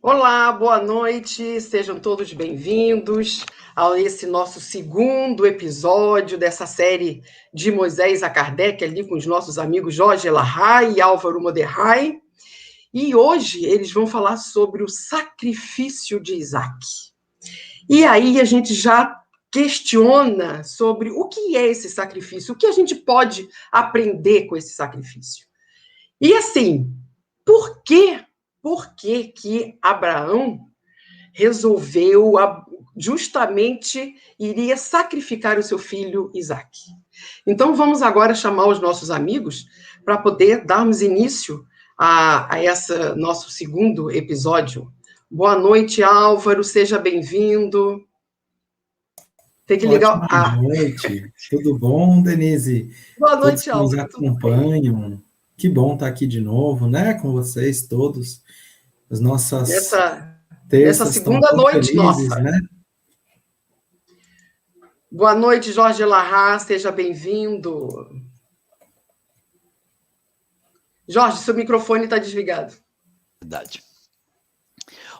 Olá, boa noite, sejam todos bem-vindos a esse nosso segundo episódio dessa série de Moisés a Kardec, ali com os nossos amigos Jorge Elahai e Álvaro Moderrai. E hoje eles vão falar sobre o sacrifício de Isaac. E aí a gente já questiona sobre o que é esse sacrifício, o que a gente pode aprender com esse sacrifício. E assim, por que que Abraão resolveu justamente iria sacrificar o seu filho Isaac? Então vamos agora chamar os nossos amigos para poder darmos início a esse nosso segundo episódio. Boa noite, Álvaro, seja bem-vindo. Tem que ligar. Boa noite, tudo bom, Denise? Boa noite, todos que Álvaro. nos acompanham. Que bom estar aqui de novo, né, com vocês todos. As nossas terças segunda estão noite felizes, nossa. Né? Boa noite, Jorge Elahai, seja bem-vindo. Jorge, seu microfone está desligado. Verdade.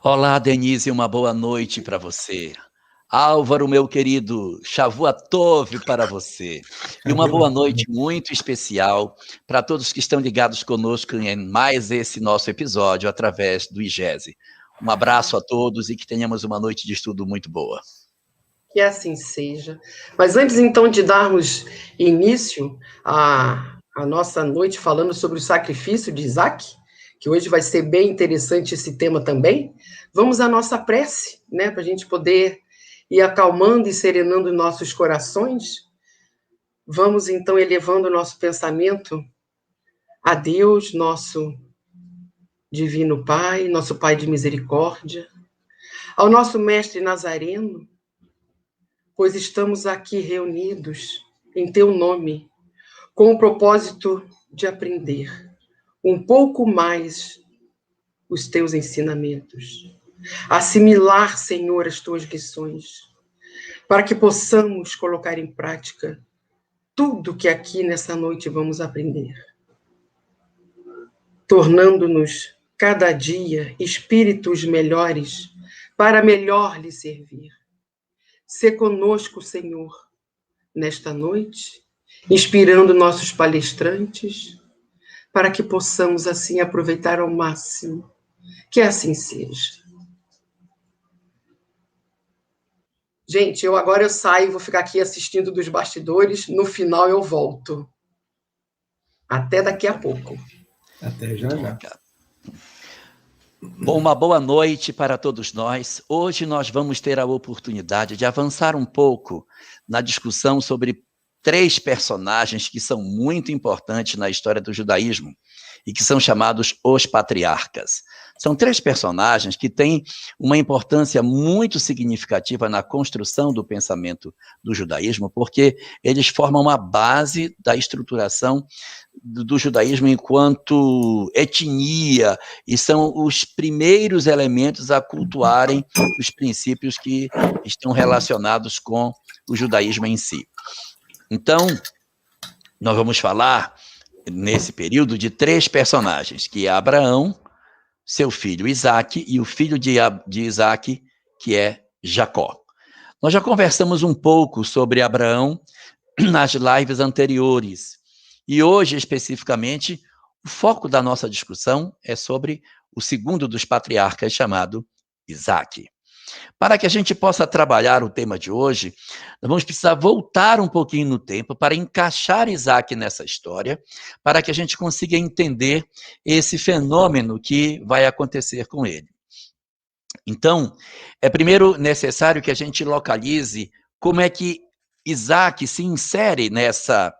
Olá, Denise, uma boa noite para você. Álvaro, meu querido, Shavua Tov para você. E uma boa noite muito especial para todos que estão ligados conosco em mais esse nosso episódio através do IGESE. Um abraço a todos e que tenhamos uma noite de estudo muito boa. Que assim seja. Mas antes, então, de darmos início à nossa noite falando sobre o sacrifício de Isaac, que hoje vai ser bem interessante esse tema também, vamos à nossa prece, né, para a gente poder ir acalmando e serenando nossos corações. Vamos, então, elevando o nosso pensamento a Deus, nosso Divino Pai, nosso Pai de misericórdia, ao nosso Mestre Nazareno, pois estamos aqui reunidos em Teu nome, com o propósito de aprender um pouco mais os Teus ensinamentos, assimilar, Senhor, as Tuas lições, para que possamos colocar em prática tudo que aqui nessa noite vamos aprender, tornando-nos cada dia espíritos melhores para melhor lhe servir. Sê conosco, Senhor, nesta noite, inspirando nossos palestrantes, para que possamos assim aproveitar ao máximo. Que assim seja. Gente, agora eu saio, vou ficar aqui assistindo dos bastidores, no final eu volto. Até daqui a pouco. Até já. Bom, uma boa noite para todos nós. Hoje nós vamos ter a oportunidade de avançar um pouco na discussão sobre 3 personagens que são muito importantes na história do judaísmo e que são chamados os patriarcas. São 3 personagens que têm uma importância muito significativa na construção do pensamento do judaísmo, porque eles formam a base da estruturação do judaísmo enquanto etnia, e são os primeiros elementos a cultuarem os princípios que estão relacionados com o judaísmo em si. Então, nós vamos falar, nesse período, de 3 personagens, que é Abraão, seu filho Isaac, e o filho de Isaac, que é Jacó. Nós já conversamos um pouco sobre Abraão nas lives anteriores, e hoje, especificamente, o foco da nossa discussão é sobre o segundo dos patriarcas, chamado Isaac. Para que a gente possa trabalhar o tema de hoje, nós vamos precisar voltar um pouquinho no tempo para encaixar Isaac nessa história, para que a gente consiga entender esse fenômeno que vai acontecer com ele. Então, é primeiro necessário que a gente localize como é que Isaac se insere nessa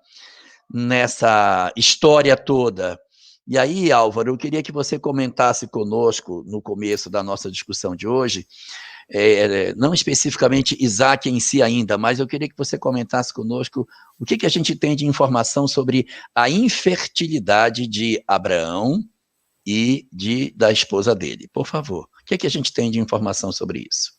história toda. E aí, Álvaro, eu queria que você comentasse conosco, no começo da nossa discussão de hoje, não especificamente Isaac em si ainda, mas eu queria que você comentasse conosco o que a gente tem de informação sobre a infertilidade de Abraão e da esposa dele. Por favor, o que a gente tem de informação sobre isso?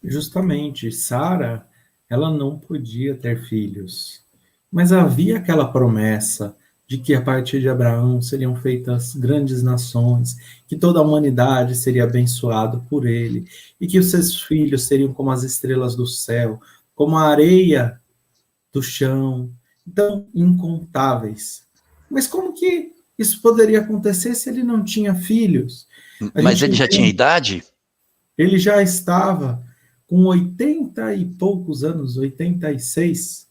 Justamente, Sara, ela não podia ter filhos, mas havia aquela promessa de que a partir de Abraão seriam feitas grandes nações, que toda a humanidade seria abençoada por ele, e que os seus filhos seriam como as estrelas do céu, como a areia do chão, então incontáveis. Mas como que isso poderia acontecer se ele não tinha filhos? Mas ele já tinha idade? Ele já estava com 80 e poucos anos, 86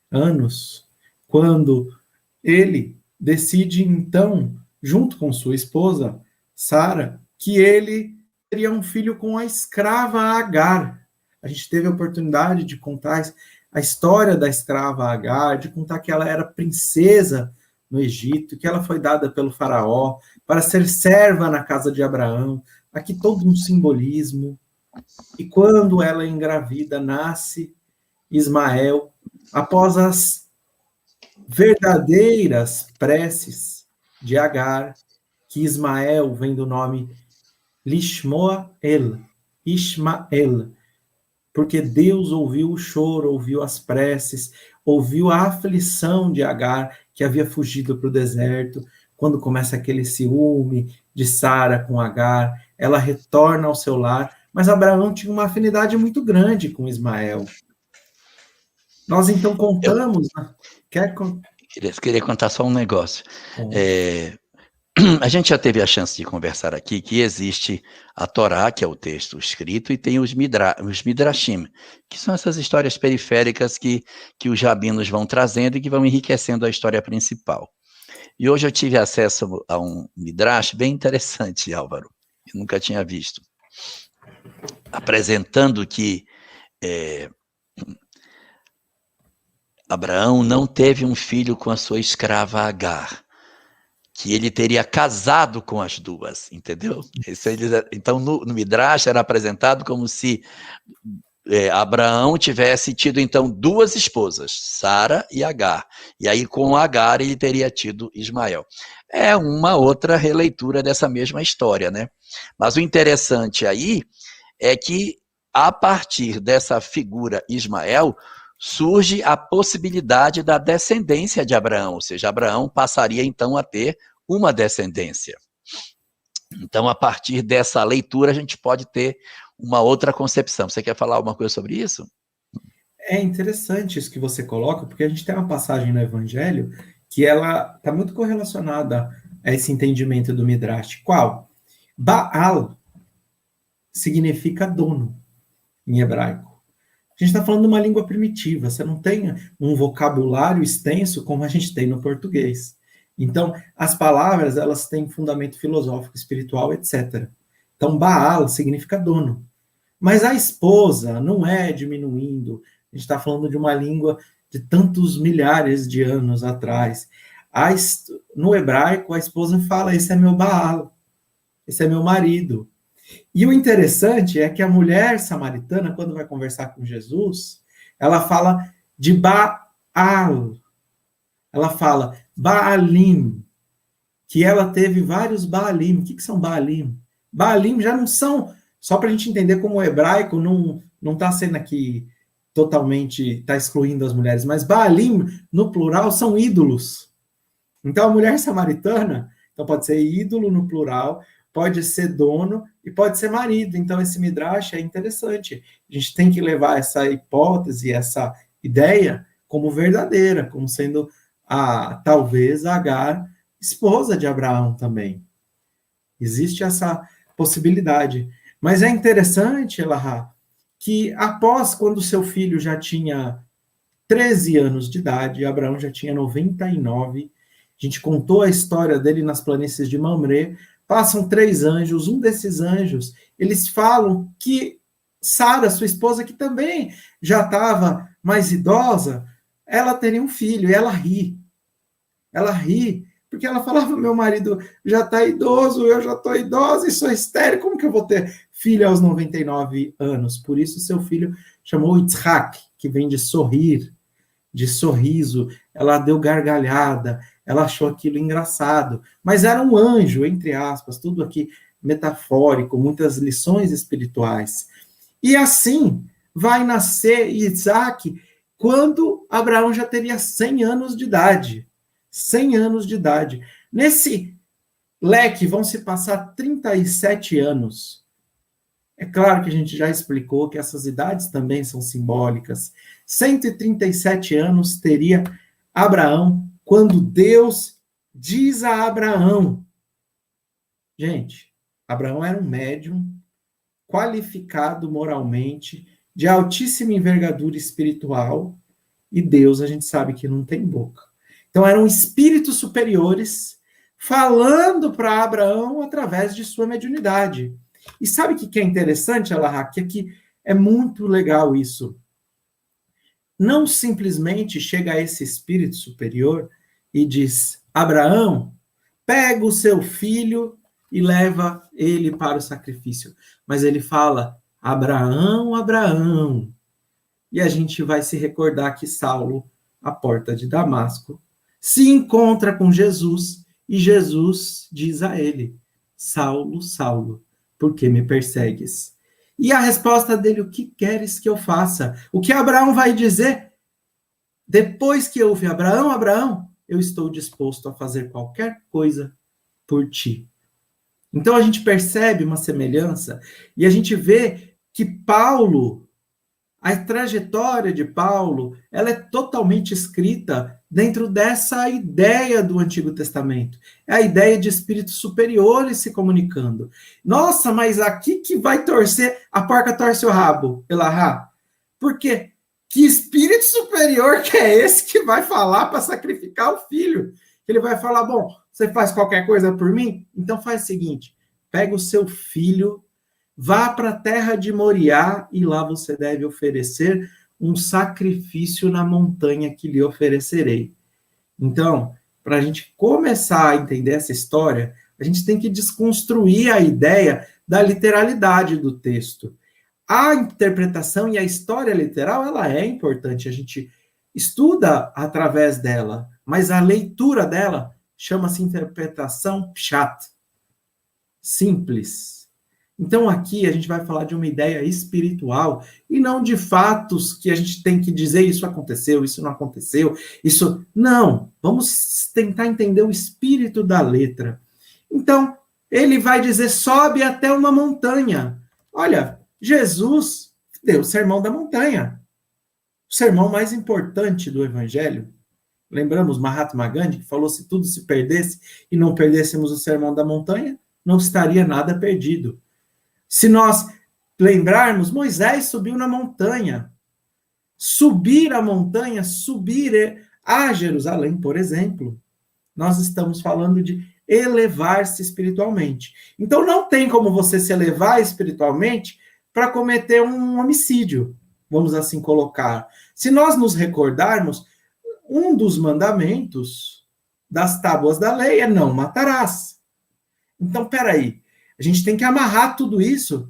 anos, quando ele decide, então, junto com sua esposa, Sara, que ele teria um filho com a escrava Agar. A gente teve a oportunidade de contar a história da escrava Agar, de contar que ela era princesa no Egito, que ela foi dada pelo faraó para ser serva na casa de Abraão. Aqui todo um simbolismo. E quando ela engravida, nasce Ismael, após as verdadeiras preces de Agar, que Ismael vem do nome Lishmoel, Ismael, porque Deus ouviu o choro, ouviu as preces, ouviu a aflição de Agar, que havia fugido para o deserto. Quando começa aquele ciúme de Sara com Agar, ela retorna ao seu lar, mas Abraão tinha uma afinidade muito grande com Ismael. Nós então contamos... Queria contar só um negócio. A gente já teve a chance de conversar aqui que existe a Torá, que é o texto escrito, e tem os Midrashim, que são essas histórias periféricas que os rabinos vão trazendo e que vão enriquecendo a história principal. E hoje eu tive acesso a um Midrash bem interessante, Álvaro, eu nunca tinha visto, apresentando que Abraão não teve um filho com a sua escrava Agar, que ele teria casado com as duas, entendeu? Então, no Midrash era apresentado como se Abraão tivesse tido, então, duas esposas, Sara e Agar. E aí, com Agar, ele teria tido Ismael. É uma outra releitura dessa mesma história, né? Mas o interessante aí é que, a partir dessa figura Ismael, surge a possibilidade da descendência de Abraão, ou seja, Abraão passaria então a ter uma descendência. Então, a partir dessa leitura, a gente pode ter uma outra concepção. Você quer falar alguma coisa sobre isso? É interessante isso que você coloca, porque a gente tem uma passagem no Evangelho que ela está muito correlacionada a esse entendimento do Midrash. Qual? Baal significa dono, em hebraico. A gente está falando de uma língua primitiva, você não tem um vocabulário extenso como a gente tem no português. Então, as palavras, elas têm fundamento filosófico, espiritual, etc. Então, Baal significa dono. Mas a esposa não é diminuindo, a gente está falando de uma língua de tantos milhares de anos atrás. No hebraico, a esposa fala, esse é meu Baal, esse é meu marido. E o interessante é que a mulher samaritana, quando vai conversar com Jesus, ela fala de Baal. Ela fala Baalim, que ela teve vários Baalim. O que são Baalim? Baalim já não são, só para a gente entender como o hebraico não está sendo aqui totalmente, está excluindo as mulheres, mas Baalim, no plural, são ídolos. Então, a mulher samaritana, então pode ser ídolo no plural, pode ser dono e pode ser marido. Então, esse Midrash é interessante. A gente tem que levar essa hipótese, essa ideia como verdadeira, como sendo talvez Agar, esposa de Abraão também. Existe essa possibilidade. Mas é interessante, Elahá, que após, quando seu filho já tinha 13 anos de idade, Abraão já tinha 99, a gente contou a história dele nas planícies de Mamré, passam 3 anjos, um desses anjos, eles falam que Sara, sua esposa, que também já estava mais idosa, ela teria um filho, e ela ri. Ela ri, porque ela falava, meu marido já está idoso, eu já estou idosa e sou estéril, como que eu vou ter filho aos 99 anos? Por isso seu filho chamou Yitzhak, que vem de sorrir, de sorriso. Ela deu gargalhada, ela achou aquilo engraçado, mas era um anjo, entre aspas, tudo aqui metafórico, muitas lições espirituais. E assim vai nascer Isaac quando Abraão já teria 100 anos de idade. 100 anos de idade. Nesse leque vão se passar 37 anos. É claro que a gente já explicou que essas idades também são simbólicas. 137 anos teria Abraão quando Deus diz a Abraão. Gente, Abraão era um médium qualificado moralmente, de altíssima envergadura espiritual, e Deus a gente sabe que não tem boca. Então eram espíritos superiores falando para Abraão através de sua mediunidade. E sabe o que é interessante, Alahá? Que aqui é muito legal isso. Não simplesmente chega esse espírito superior e diz: Abraão, pega o seu filho e leva ele para o sacrifício. Mas ele fala: Abraão, Abraão. E a gente vai se recordar que Saulo, à porta de Damasco, se encontra com Jesus e Jesus diz a ele: Saulo, Saulo, por que me persegues? E a resposta dele: o que queres que eu faça? O que Abraão vai dizer? Depois que ouve Abraão, Abraão, eu estou disposto a fazer qualquer coisa por ti. Então a gente percebe uma semelhança e a gente vê que Paulo, a trajetória de Paulo, ela é totalmente escrita dentro dessa ideia do Antigo Testamento. É a ideia de espíritos superiores se comunicando. Nossa, mas aqui que vai torcer, a porca torce o rabo, Elahá. Por quê? Que espírito superior que é esse que vai falar para sacrificar o filho? Ele vai falar: bom, você faz qualquer coisa por mim? Então faz o seguinte, pega o seu filho, vá para a terra de Moriá e lá você deve oferecer um sacrifício na montanha que lhe oferecerei. Então, para a gente começar a entender essa história, a gente tem que desconstruir a ideia da literalidade do texto. A interpretação e a história literal, ela é importante, a gente estuda através dela, mas a leitura dela chama-se interpretação pshat, simples. Então aqui a gente vai falar de uma ideia espiritual e não de fatos que a gente tem que dizer isso aconteceu, isso não aconteceu, isso... Não, vamos tentar entender o espírito da letra. Então, ele vai dizer: sobe até uma montanha. Olha, Jesus deu o sermão da montanha. O sermão mais importante do Evangelho. Lembramos Mahatma Gandhi, que falou: se tudo se perdesse e não perdêssemos o sermão da montanha, não estaria nada perdido. Se nós lembrarmos, Moisés subiu na montanha. Subir a montanha, subir a Jerusalém, por exemplo. Nós estamos falando de elevar-se espiritualmente. Então não tem como você se elevar espiritualmente para cometer um homicídio, vamos assim colocar. Se nós nos recordarmos, um dos mandamentos das tábuas da lei é: não matarás. Então, peraí, a gente tem que amarrar tudo isso.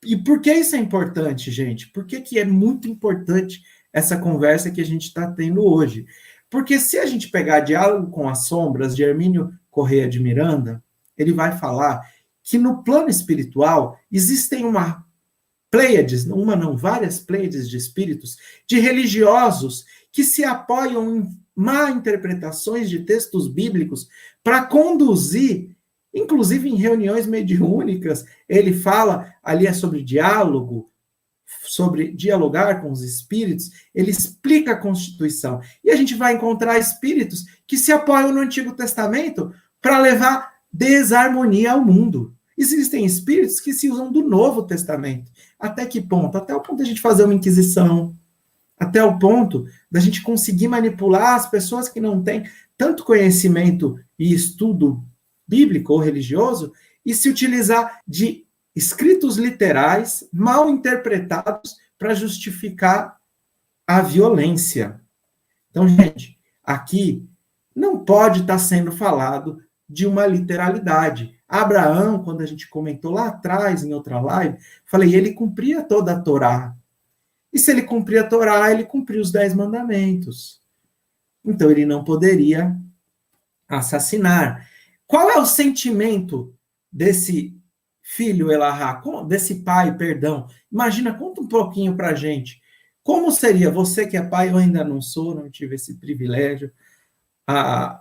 E por que isso é importante, gente? Por que é muito importante essa conversa que a gente está tendo hoje? Porque se a gente pegar Diálogo com as Sombras, de Hermínio Corrêa de Miranda, ele vai falar que no plano espiritual existem várias pleiades de espíritos, de religiosos que se apoiam em má interpretações de textos bíblicos para conduzir, inclusive em reuniões mediúnicas, ele fala, ali é sobre diálogo, sobre dialogar com os espíritos, ele explica a Constituição. E a gente vai encontrar espíritos que se apoiam no Antigo Testamento para levar desarmonia ao mundo. Existem espíritos que se usam do Novo Testamento. Até que ponto? Até o ponto da gente fazer uma inquisição, até o ponto da gente conseguir manipular as pessoas que não têm tanto conhecimento e estudo bíblico ou religioso e se utilizar de escritos literais mal interpretados para justificar a violência. Então, gente, aqui não pode estar sendo falado de uma literalidade. Abraão, quando a gente comentou lá atrás, em outra live, falei, ele cumpria toda a Torá. E se ele cumpria a Torá, ele cumpria os 10 mandamentos. Então, ele não poderia assassinar. Qual é o sentimento desse filho, Elahá, desse pai, perdão? Imagina, conta um pouquinho para a gente. Como seria, você que é pai, eu ainda não sou, não tive esse privilégio,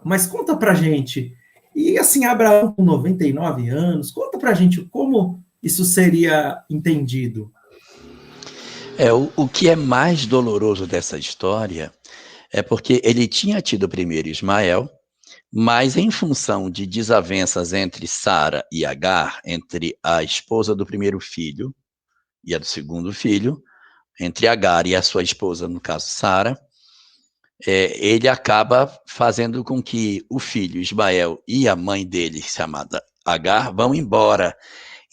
Mas conta pra gente, e assim, Abraão com 99 anos, conta pra gente como isso seria entendido. O que é mais doloroso dessa história é porque ele tinha tido primeiro Ismael, mas em função de desavenças entre Sara e Agar, entre a esposa do primeiro filho e a do segundo filho, entre Agar e a sua esposa, no caso Sara, ele acaba fazendo com que o filho Ismael e a mãe dele, chamada Agar, vão embora.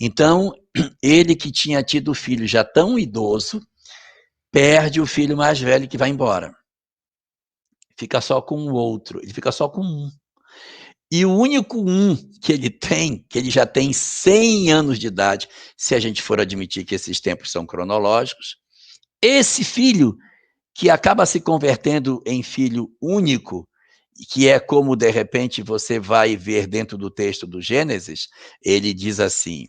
Então, ele que tinha tido o filho já tão idoso, perde o filho mais velho que vai embora. Fica só com o outro, ele fica só com um. E o único um que ele tem, que ele já tem 100 anos de idade, se a gente for admitir que esses tempos são cronológicos, esse filho que acaba se convertendo em filho único, que é como, de repente, você vai ver dentro do texto do Gênesis, ele diz assim,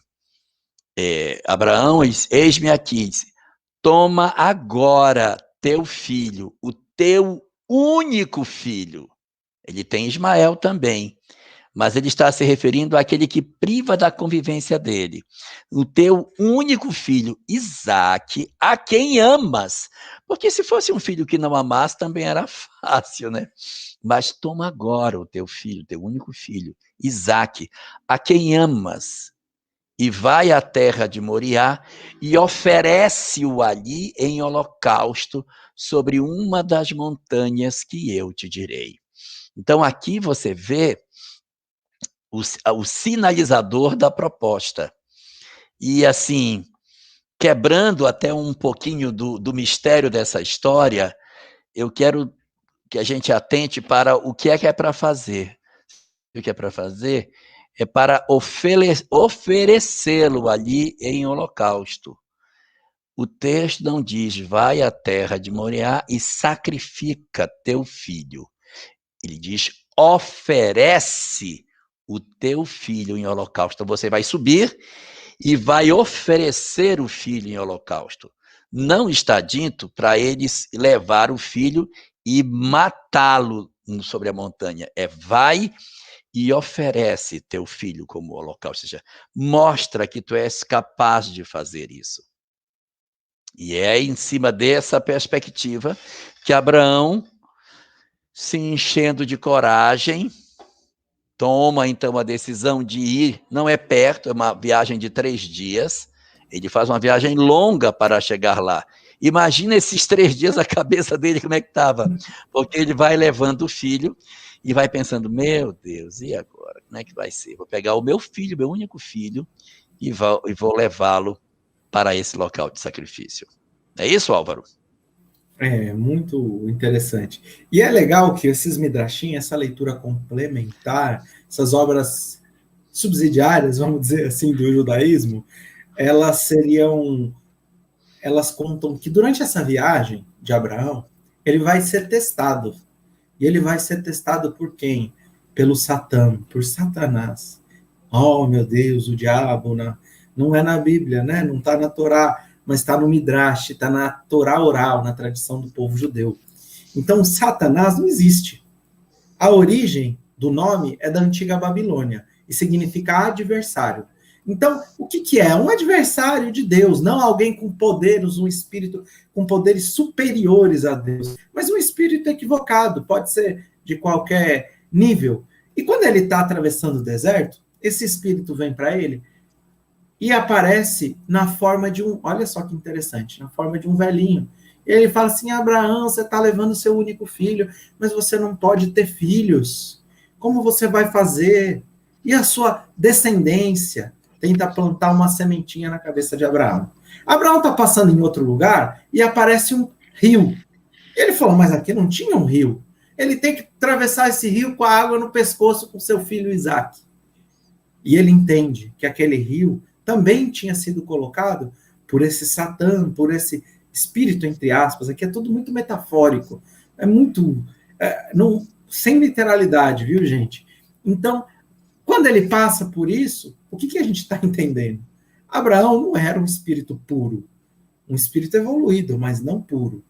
Abraão, eis-me aqui, toma agora teu filho, o teu único filho. Ele tem Ismael também, mas ele está se referindo àquele que priva da convivência dele. O teu único filho, Isaque, a quem amas. Porque se fosse um filho que não amasse, também era fácil, né? Mas toma agora o teu filho, teu único filho, Isaque, a quem amas, e vai à terra de Moriá e oferece-o ali em holocausto sobre uma das montanhas que eu te direi. Então aqui você vê o sinalizador da proposta. E assim, quebrando até um pouquinho do mistério dessa história, eu quero que a gente atente para o que é para fazer. O que é para fazer é para oferecê-lo ali em holocausto. O texto não diz, vai à terra de Moriá e sacrifica teu filho. Ele diz, oferece o teu filho em holocausto. Então você vai subir e vai oferecer o filho em holocausto. Não está dito para eles levar o filho e matá-lo sobre a montanha. Vai e oferece teu filho como holocausto. Ou seja, mostra que tu és capaz de fazer isso. E é em cima dessa perspectiva que Abraão, se enchendo de coragem, toma então a decisão de ir, não é perto, é uma viagem de 3 dias, ele faz uma viagem longa para chegar lá. Imagina esses 3 dias a cabeça dele como é que estava, porque ele vai levando o filho e vai pensando, meu Deus, e agora? Como é que vai ser? Vou pegar o meu filho, meu único filho, e vou levá-lo para esse local de sacrifício. É isso, Álvaro? É muito interessante. E é legal que esses midrashim, essa leitura complementar, essas obras subsidiárias, vamos dizer assim, do judaísmo, elas contam que durante essa viagem de Abraão, ele vai ser testado. E ele vai ser testado por quem? Pelo Satã, por Satanás. Oh, meu Deus, o diabo não é na Bíblia, né? Não está na Torá, mas está no Midrash, está na Torá oral, na tradição do povo judeu. Então, Satanás não existe. A origem do nome é da antiga Babilônia e significa adversário. Então, o que é? Um adversário de Deus, não alguém com poderes, um espírito com poderes superiores a Deus, mas um espírito equivocado, pode ser de qualquer nível. E quando ele está atravessando o deserto, esse espírito vem para ele e aparece na forma de olha só que interessante, na forma de um velhinho. E ele fala assim, Abraão, você está levando seu único filho, mas você não pode ter filhos. Como você vai fazer? E a sua descendência? Tenta plantar uma sementinha na cabeça de Abraão. Abraão está passando em outro lugar e aparece um rio. Ele falou, mas aqui não tinha um rio. Ele tem que atravessar esse rio com a água no pescoço com seu filho Isaac. E ele entende que aquele rio também tinha sido colocado por esse Satã, por esse espírito, entre aspas, aqui é tudo muito metafórico, é muito, sem literalidade, viu, gente? Então, quando ele passa por isso, o que a gente está entendendo? Abraão não era um espírito puro, um espírito evoluído, mas não puro.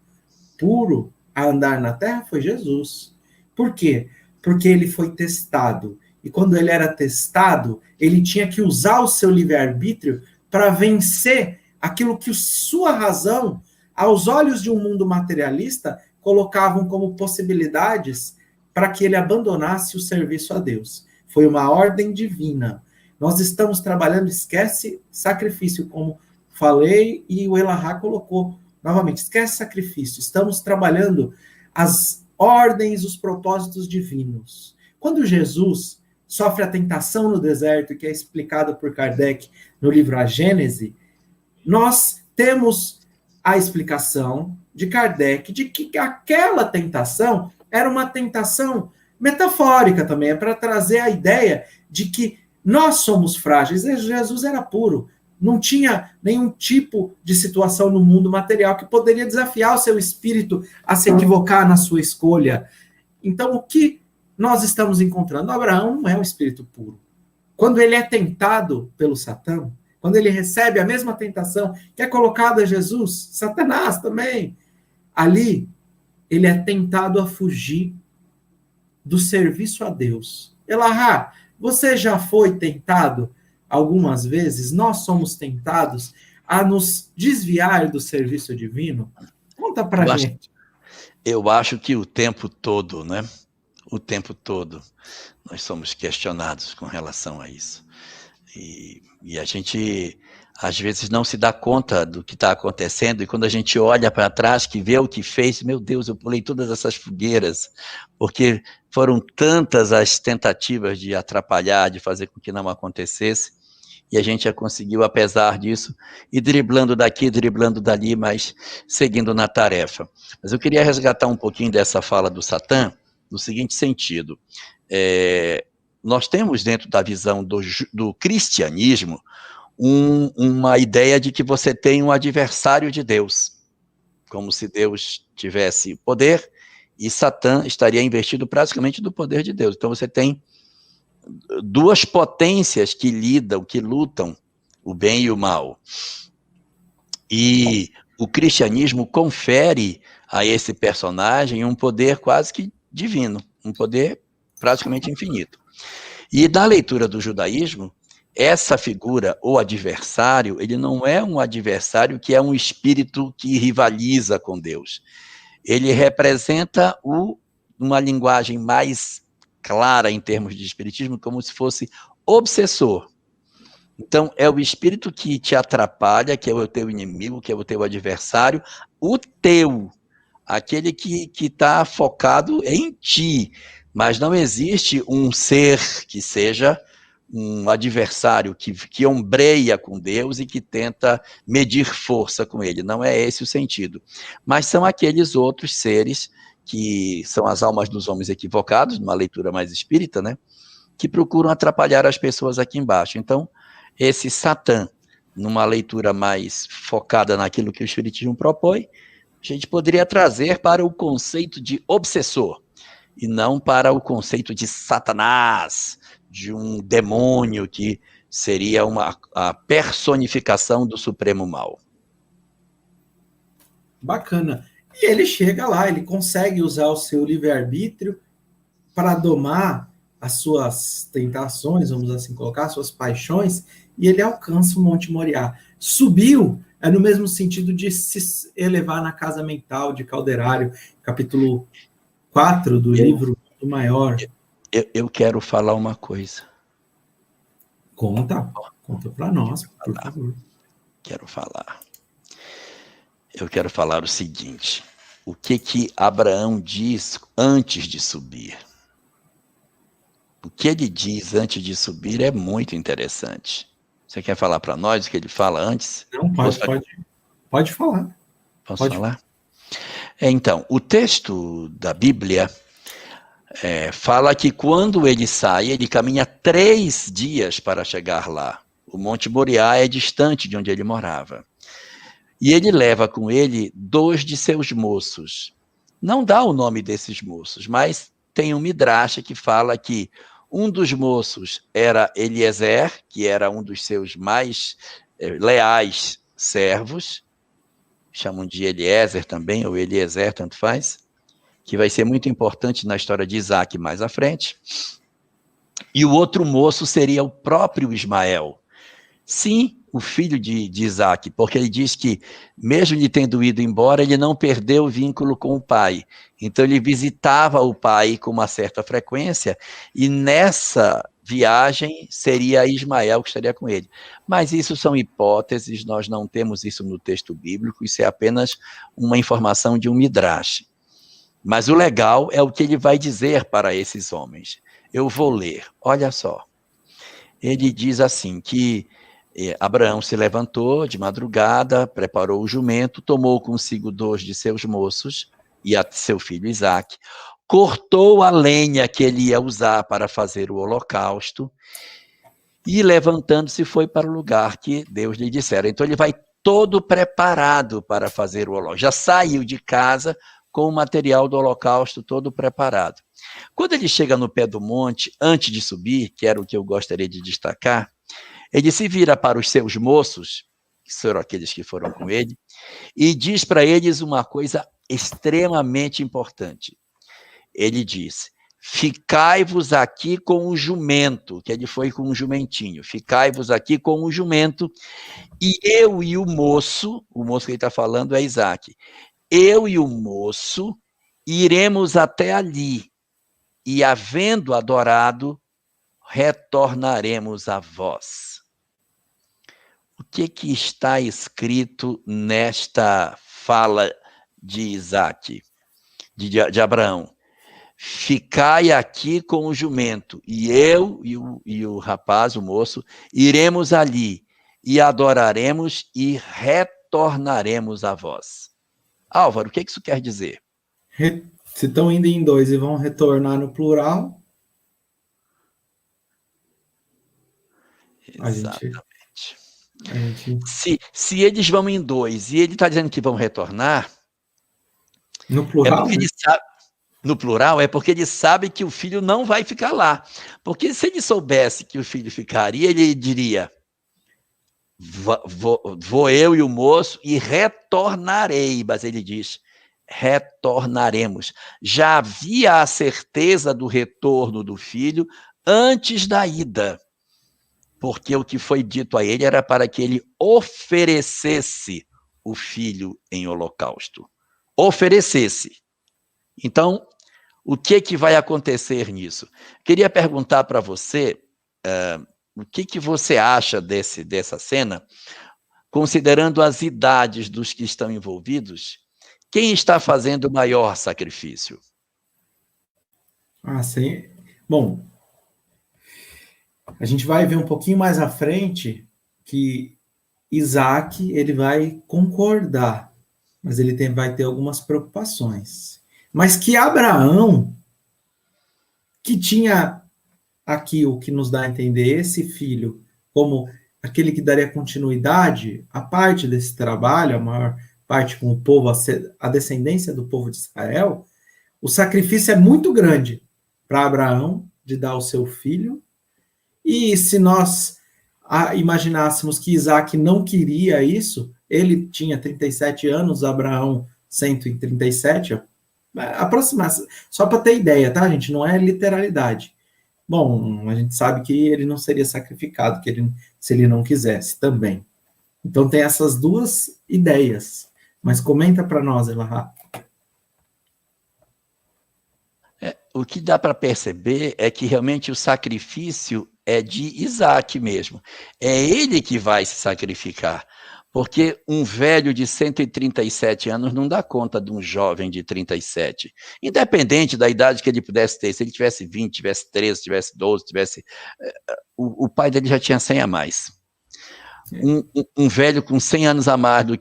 Puro a andar na terra foi Jesus. Por quê? porque ele foi testado. E quando ele era testado, ele tinha que usar o seu livre-arbítrio para vencer aquilo que sua razão, aos olhos de um mundo materialista, colocavam como possibilidades para que ele abandonasse o serviço a Deus. Foi uma ordem divina. Nós estamos trabalhando, esquece sacrifício, como falei e o Elahá colocou novamente, esquece sacrifício. Estamos trabalhando as ordens, os propósitos divinos. Quando Jesus sofre a tentação no deserto, que é explicado por Kardec no livro A Gênese, nós temos a explicação de Kardec de que aquela tentação era uma tentação metafórica também, é para trazer a ideia de que nós somos frágeis. Jesus era puro, não tinha nenhum tipo de situação no mundo material que poderia desafiar o seu espírito a se equivocar na sua escolha. Então, o que nós estamos encontrando? Abraão não é um espírito puro. Quando ele é tentado pelo Satã, quando ele recebe a mesma tentação que é colocada a Jesus, Satanás também, ali ele é tentado a fugir do serviço a Deus. Elahá, você já foi tentado algumas vezes? Nós somos tentados a nos desviar do serviço divino? Conta pra gente. Eu acho que o tempo todo, né? O tempo todo nós somos questionados com relação a isso. E a gente, às vezes, não se dá conta do que está acontecendo, e quando a gente olha para trás, que vê o que fez, meu Deus, eu pulei todas essas fogueiras, porque foram tantas as tentativas de atrapalhar, de fazer com que não acontecesse, e a gente já conseguiu, apesar disso, ir driblando daqui, driblando dali, mas seguindo na tarefa. Mas eu queria resgatar um pouquinho dessa fala do Satã, no seguinte sentido. Nós temos dentro da visão do cristianismo uma ideia de que você tem um adversário de Deus, como se Deus tivesse poder e Satã estaria investido praticamente do poder de Deus. Então você tem duas potências que lidam, que lutam, o bem e o mal. E o cristianismo confere a esse personagem um poder quase que divino, um poder praticamente infinito. E na leitura do judaísmo, essa figura, o adversário, ele não é um adversário que é um espírito que rivaliza com Deus. Ele representa uma linguagem mais clara em termos de espiritismo, como se fosse obsessor. Então, é o espírito que te atrapalha, que é o teu inimigo, que é o teu adversário, o teu, aquele que está focado em ti. Mas não existe um ser que seja um adversário que ombreia com Deus e que tenta medir força com ele. Não é esse o sentido. Mas são aqueles outros seres que são as almas dos homens equivocados, numa leitura mais espírita, né? Que procuram atrapalhar as pessoas aqui embaixo. Então, esse Satã, numa leitura mais focada naquilo que o espiritismo propõe, a gente poderia trazer para o conceito de obsessor, e não para o conceito de Satanás, de um demônio que seria a personificação do supremo mal. Bacana. E ele chega lá, ele consegue usar o seu livre-arbítrio para domar as suas tentações, vamos assim colocar, as suas paixões, e ele alcança o Monte Moriá. Subiu é no mesmo sentido de se elevar na casa mental de Calderário, capítulo 4 do livro do Maior. Eu quero falar uma coisa. Conta para nós, por favor. Eu quero falar o seguinte: o que Abraão diz antes de subir? O que ele diz antes de subir é muito interessante. Você quer falar para nós o que ele fala antes? Não, pode falar. Posso falar? Então, o texto da Bíblia fala que quando ele sai, ele caminha 3 dias para chegar lá. O Monte Moriá é distante de onde ele morava. E ele leva com ele 2 de seus moços. Não dá o nome desses moços, mas tem um midrash que fala que um dos moços era Eliezer, que era um dos seus mais leais servos, chamam de Eliezer também, ou Eliezer, tanto faz. que vai ser muito importante na história de Isaac mais à frente. E o outro moço seria o próprio Ismael. Sim, o filho de Isaac, porque ele diz que, mesmo ele tendo ido embora, ele não perdeu o vínculo com o pai. Então, ele visitava o pai com uma certa frequência, e nessa viagem seria Ismael que estaria com ele. Mas isso são hipóteses, nós não temos isso no texto bíblico, isso é apenas uma informação de um midrash. Mas o legal é o que ele vai dizer para esses homens. Eu vou ler, olha só. Ele diz assim, que Abraão se levantou de madrugada, preparou o jumento, tomou consigo 2 de seus moços e seu filho Isaque, cortou a lenha que ele ia usar para fazer o holocausto e, levantando-se, foi para o lugar que Deus lhe dissera. Então, ele vai todo preparado para fazer o holocausto. Já saiu de casa com o material do holocausto todo preparado. Quando ele chega no pé do monte, antes de subir, que era o que eu gostaria de destacar, ele se vira para os seus moços, que foram aqueles que foram com ele, e diz para eles uma coisa extremamente importante. Ele diz, ficai-vos aqui com o jumento, que ele foi com um jumentinho, ficai-vos aqui com o jumento, e eu e o moço que ele está falando é Isaque, eu e o moço iremos até ali, e havendo adorado, retornaremos a vós. O que está escrito nesta fala de Isaque, de Abraão? Ficai aqui com o jumento, e eu e o rapaz, o moço, iremos ali, e adoraremos e retornaremos a vós. Álvaro, o que isso quer dizer? Se estão indo em 2 e vão retornar no plural, Exatamente. A gente... Se eles vão em 2 e ele está dizendo que vão retornar, no plural, é porque ele sabe, no plural, é porque ele sabe que o filho não vai ficar lá. Porque se ele soubesse que o filho ficaria, ele diria, vou eu e o moço e retornarei. Mas ele diz, retornaremos. Já havia a certeza do retorno do filho antes da ida. Porque o que foi dito a ele era para que ele oferecesse o filho em holocausto. Oferecesse. Então, o que vai acontecer nisso? Queria perguntar para você, o que você acha dessa cena, considerando as idades dos que estão envolvidos, quem está fazendo o maior sacrifício? Sim. Bom, a gente vai ver um pouquinho mais à frente que Isaac ele vai concordar, mas ele vai ter algumas preocupações. Mas que Abraão, que tinha aqui o que nos dá a entender esse filho como aquele que daria continuidade a parte desse trabalho, a maior parte com o povo, a descendência do povo de Israel, o sacrifício é muito grande para Abraão de dar o seu filho. E se nós imaginássemos que Isaac não queria isso, ele tinha 37 anos, Abraão 137, aproximar, só para ter ideia, tá, gente? Não é literalidade. Bom, a gente sabe que ele não seria sacrificado, se ele não quisesse também. Então tem essas duas ideias. Mas comenta para nós, Elahá. O que dá para perceber é que realmente o sacrifício é de Isaac mesmo. É ele que vai se sacrificar. Porque um velho de 137 anos não dá conta de um jovem de 37. Independente da idade que ele pudesse ter, se ele tivesse 20, tivesse 13, tivesse 12, o pai dele já tinha 100 a mais. Um velho com 100 anos a mais do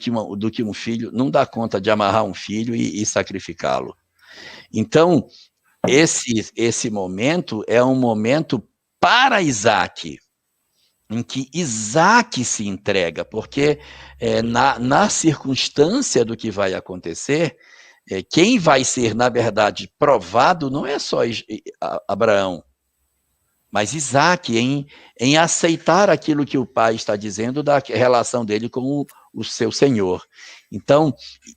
que um filho não dá conta de amarrar um filho e sacrificá-lo. Então, esse momento é um momento para Isaac, em que Isaac se entrega, porque na circunstância do que vai acontecer, quem vai ser, na verdade, provado não é só Abraão, Mas Isaac, em aceitar aquilo que o pai está dizendo da relação dele com o seu senhor. Então,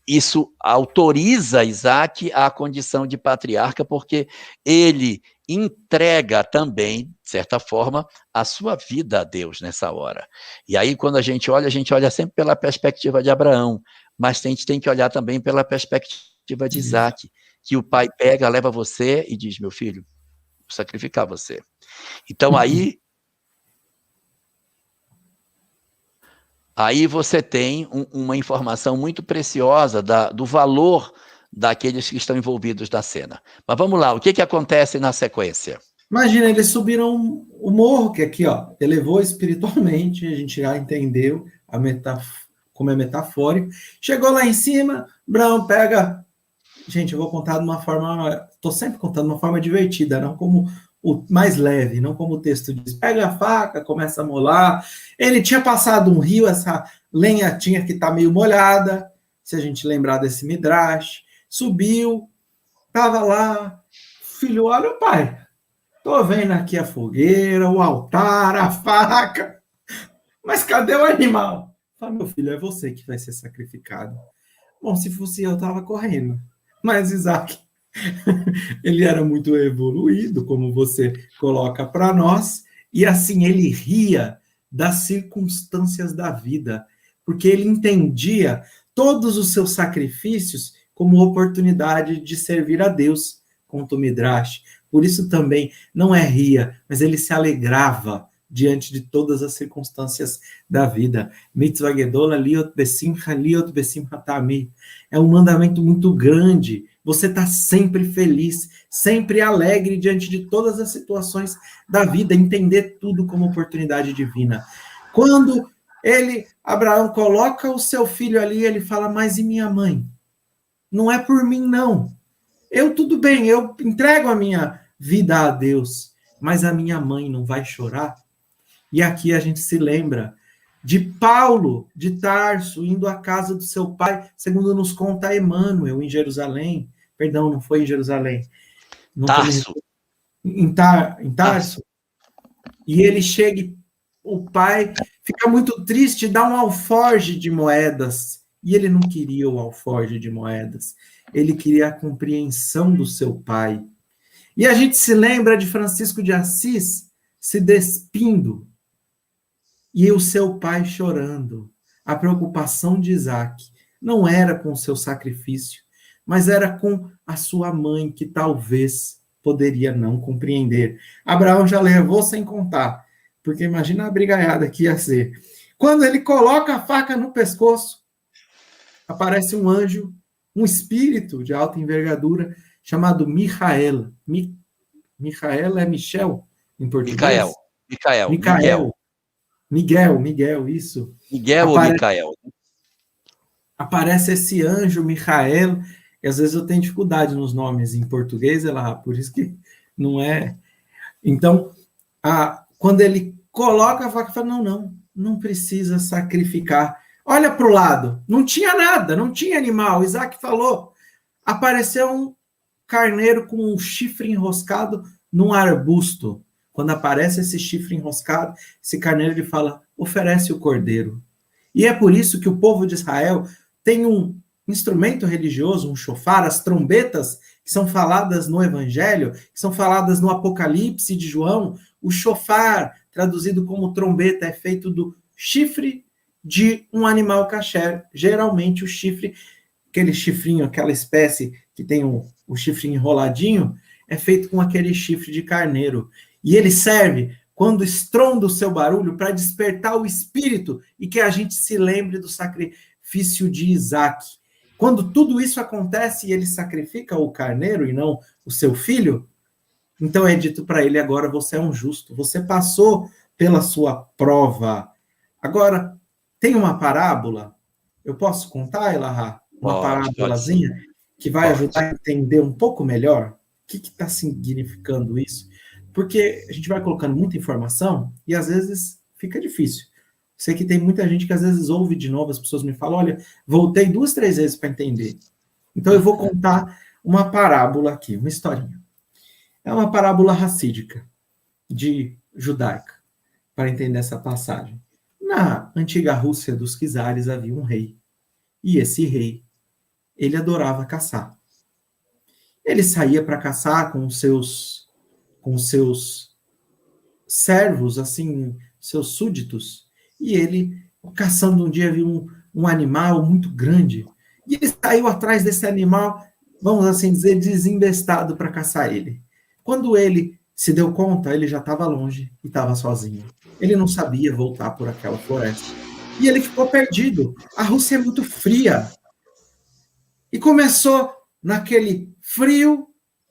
isso autoriza Isaac à condição de patriarca, porque ele entrega também, de certa forma, a sua vida a Deus nessa hora. E aí, quando a gente olha sempre pela perspectiva de Abraão, mas a gente tem que olhar também pela perspectiva de Isaac, que o pai pega, leva você e diz, meu filho, vou sacrificar você. Então, aí você tem uma informação muito preciosa do valor daqueles que estão envolvidos na cena. Mas vamos lá, o que acontece na sequência? Imagina, eles subiram o morro, que aqui, ó, elevou espiritualmente, a gente já entendeu como é metafórico. Chegou lá em cima, Abraão pega... Gente, eu vou contar de uma forma... Estou sempre contando de uma forma divertida, não como o mais leve, não como o texto diz. Pega a faca, começa a molar. Ele tinha passado um rio, essa lenha tinha que estar meio molhada, se a gente lembrar desse Midrash. Subiu, estava lá. Filho, olha o pai. Estou vendo aqui a fogueira, o altar, a faca. Mas cadê o animal? Fala, meu filho, é você que vai ser sacrificado. Bom, se fosse eu estava correndo. Mas Isaac, ele era muito evoluído, como você coloca para nós, e assim ele ria das circunstâncias da vida, porque ele entendia todos os seus sacrifícios como oportunidade de servir a Deus, conta o Midrash. Por isso também não é ria, mas ele se alegrava diante de todas as circunstâncias da vida. Mitzvah gedola liot besimcha tami. É um mandamento muito grande. Você está sempre feliz, sempre alegre diante de todas as situações da vida, entender tudo como oportunidade divina. Quando Abraão coloca o seu filho ali, ele fala, mas e minha mãe? Não é por mim, não. Tudo bem, eu entrego a minha vida a Deus, mas a minha mãe não vai chorar? E aqui a gente se lembra de Paulo de Tarso indo à casa do seu pai, segundo nos conta Emmanuel, em Jerusalém. Perdão, não foi em Jerusalém. Tarso. Em Tarso. E ele chega, o pai fica muito triste, dá um alforje de moedas. E ele não queria o alforje de moedas. Ele queria a compreensão do seu pai. E a gente se lembra de Francisco de Assis se despindo. E o seu pai chorando. A preocupação de Isaac não era com o seu sacrifício, mas era com a sua mãe, que talvez poderia não compreender. Abraão já levou sem contar, porque imagina a brigaiada que ia ser. Quando ele coloca a faca no pescoço, aparece um anjo, um espírito de alta envergadura, chamado Michael. Michael é Michel, em português? Miguel, isso. Miguel ou Micael? Aparece esse anjo, Michael, e às vezes eu tenho dificuldade nos nomes em português, por isso que não é. Então, quando ele coloca a faca, fala, não precisa sacrificar. Olha para o lado, não tinha nada, não tinha animal. Isaac falou, apareceu um carneiro com um chifre enroscado num arbusto. Quando aparece esse chifre enroscado, esse carneiro, ele fala, oferece o cordeiro. E é por isso que o povo de Israel tem um instrumento religioso, um shofar, as trombetas que são faladas no Evangelho, que são faladas no Apocalipse de João. O shofar, traduzido como trombeta, é feito do chifre de um animal kasher. Geralmente o chifre, aquele chifrinho, aquela espécie que tem o chifre enroladinho, é feito com aquele chifre de carneiro. E ele serve, quando estronda o seu barulho, para despertar o espírito e que a gente se lembre do sacrifício de Isaac. Quando tudo isso acontece e ele sacrifica o carneiro e não o seu filho, então é dito para ele, agora você é um justo, você passou pela sua prova. Agora, tem uma parábola, eu posso contar, Elahá? Uma parábolazinha que vai ajudar a entender um pouco melhor o que está significando isso. Porque a gente vai colocando muita informação e às vezes fica difícil. Sei que tem muita gente que às vezes ouve de novo, as pessoas me falam, olha, voltei 2, 3 vezes para entender. Então eu vou contar uma parábola aqui, uma historinha. É uma parábola racídica. de judaica, para entender essa passagem. Na antiga Rússia dos czares havia um rei. E esse rei, ele adorava caçar. Ele saía para caçar com os seus servos, assim, seus súditos, e ele, caçando um dia, viu um animal muito grande, e ele saiu atrás desse animal, vamos assim dizer, desembestado para caçar ele. Quando ele se deu conta, ele já estava longe e estava sozinho. Ele não sabia voltar por aquela floresta. E ele ficou perdido. A Rússia é muito fria. E começou naquele frio,